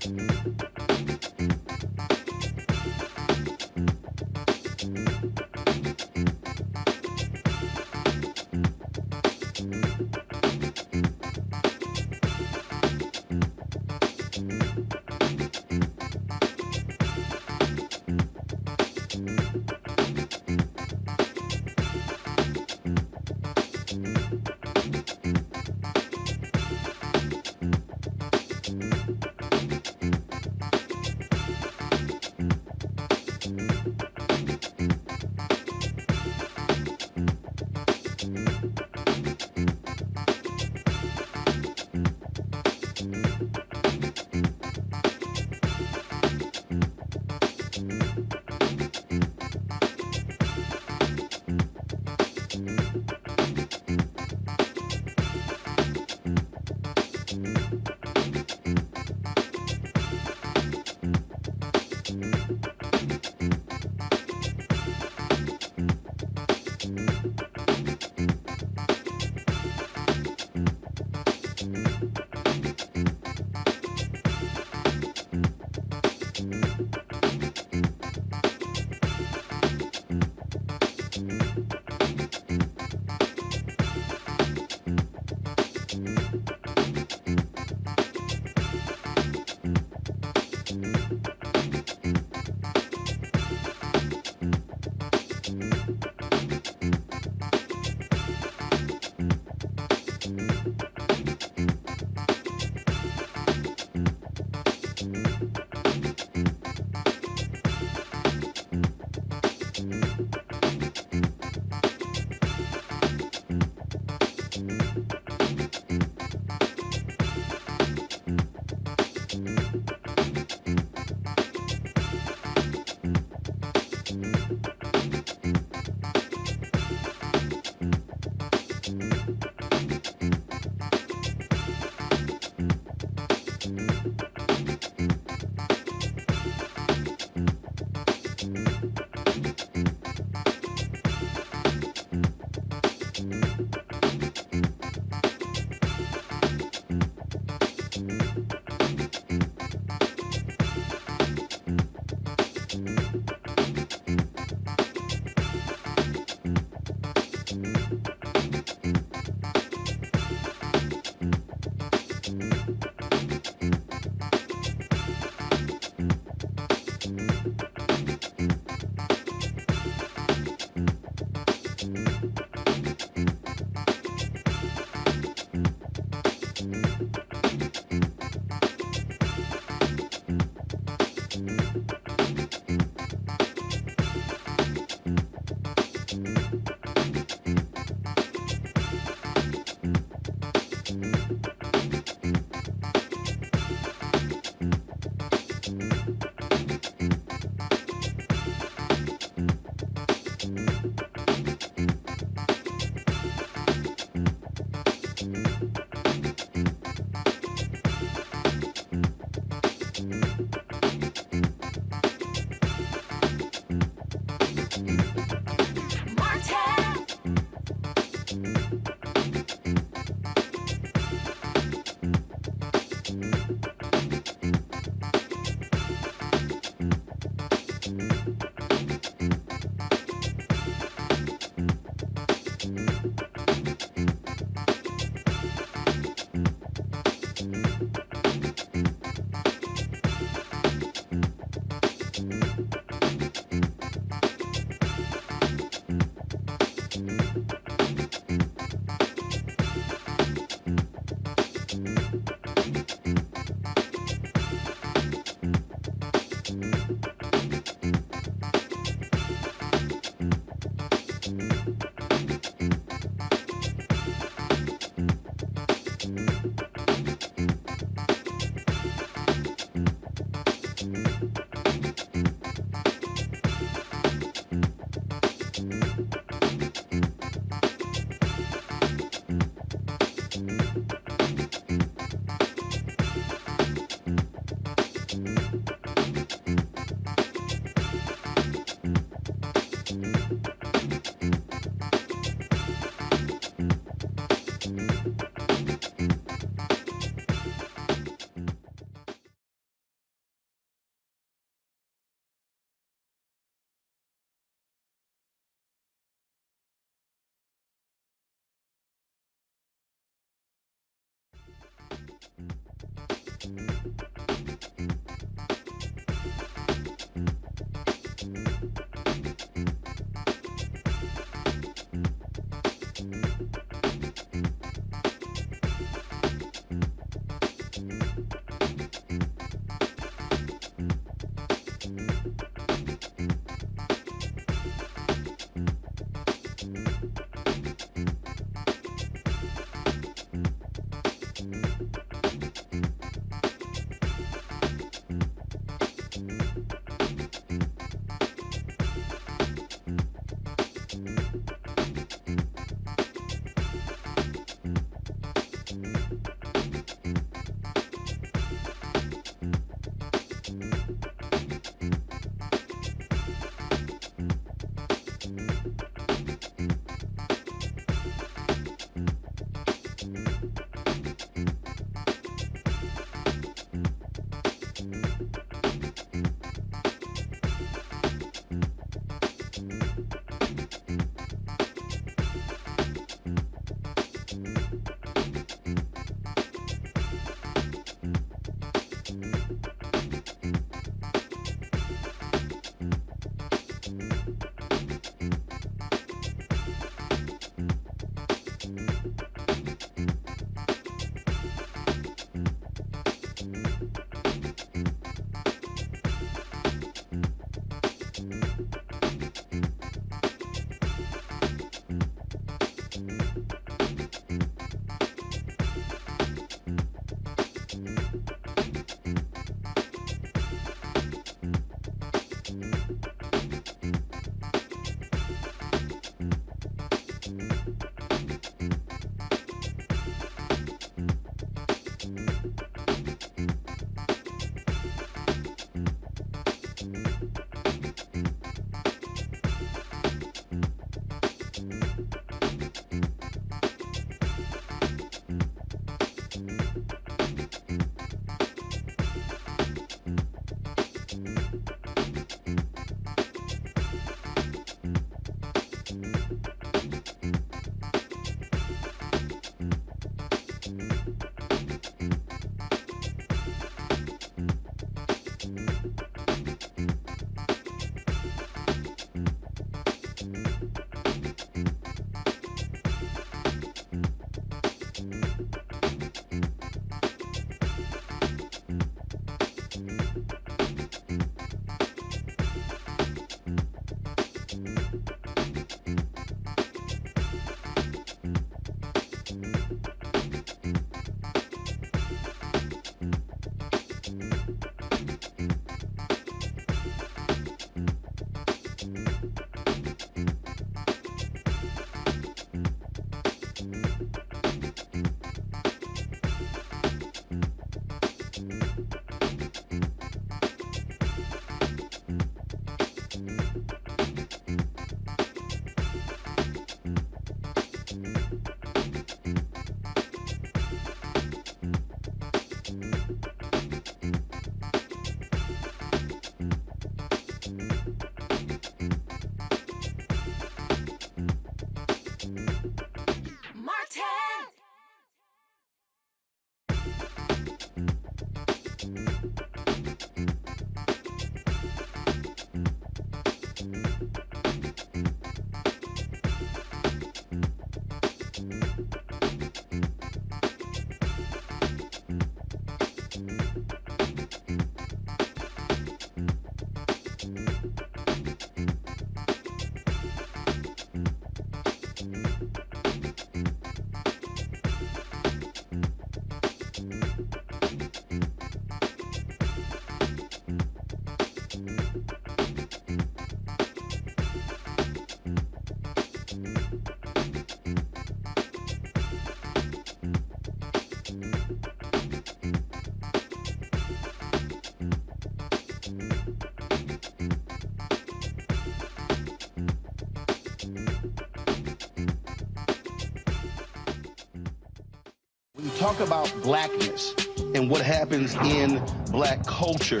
talk about blackness and what happens in black culture,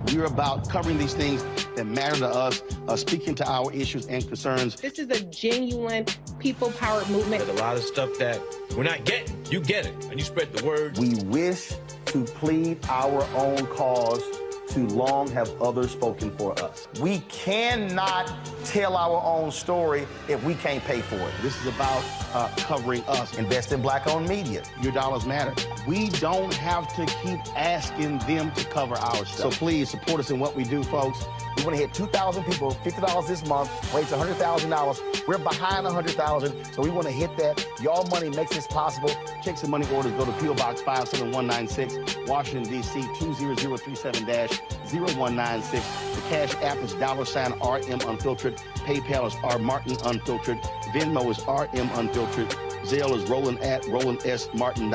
we're about covering these things that matter to us, speaking to our issues and concerns. This is a genuine people-powered movement. There's a lot of stuff that we're not getting. You get it, and you spread the word. We wish to plead our own cause. Too long have others spoken for us. We cannot tell our own story if we can't pay for it. This is about covering us. Invest in black-owned media. Your dollars matter. We don't have to keep asking them to cover our stuff. So please support us in what we do, folks. We want to hit 2,000 people, $50 this month, raise $100,000. We're behind 100,000, so we want to hit that. Y'all money makes this possible. Checks and money orders go to P.O. Box 57196, Washington, D.C. 20037-0196. The Cash App is $RM Unfiltered. PayPal is R Martin Unfiltered. Venmo is RM Unfiltered. Zelle is Roland@RolandSMartin.com.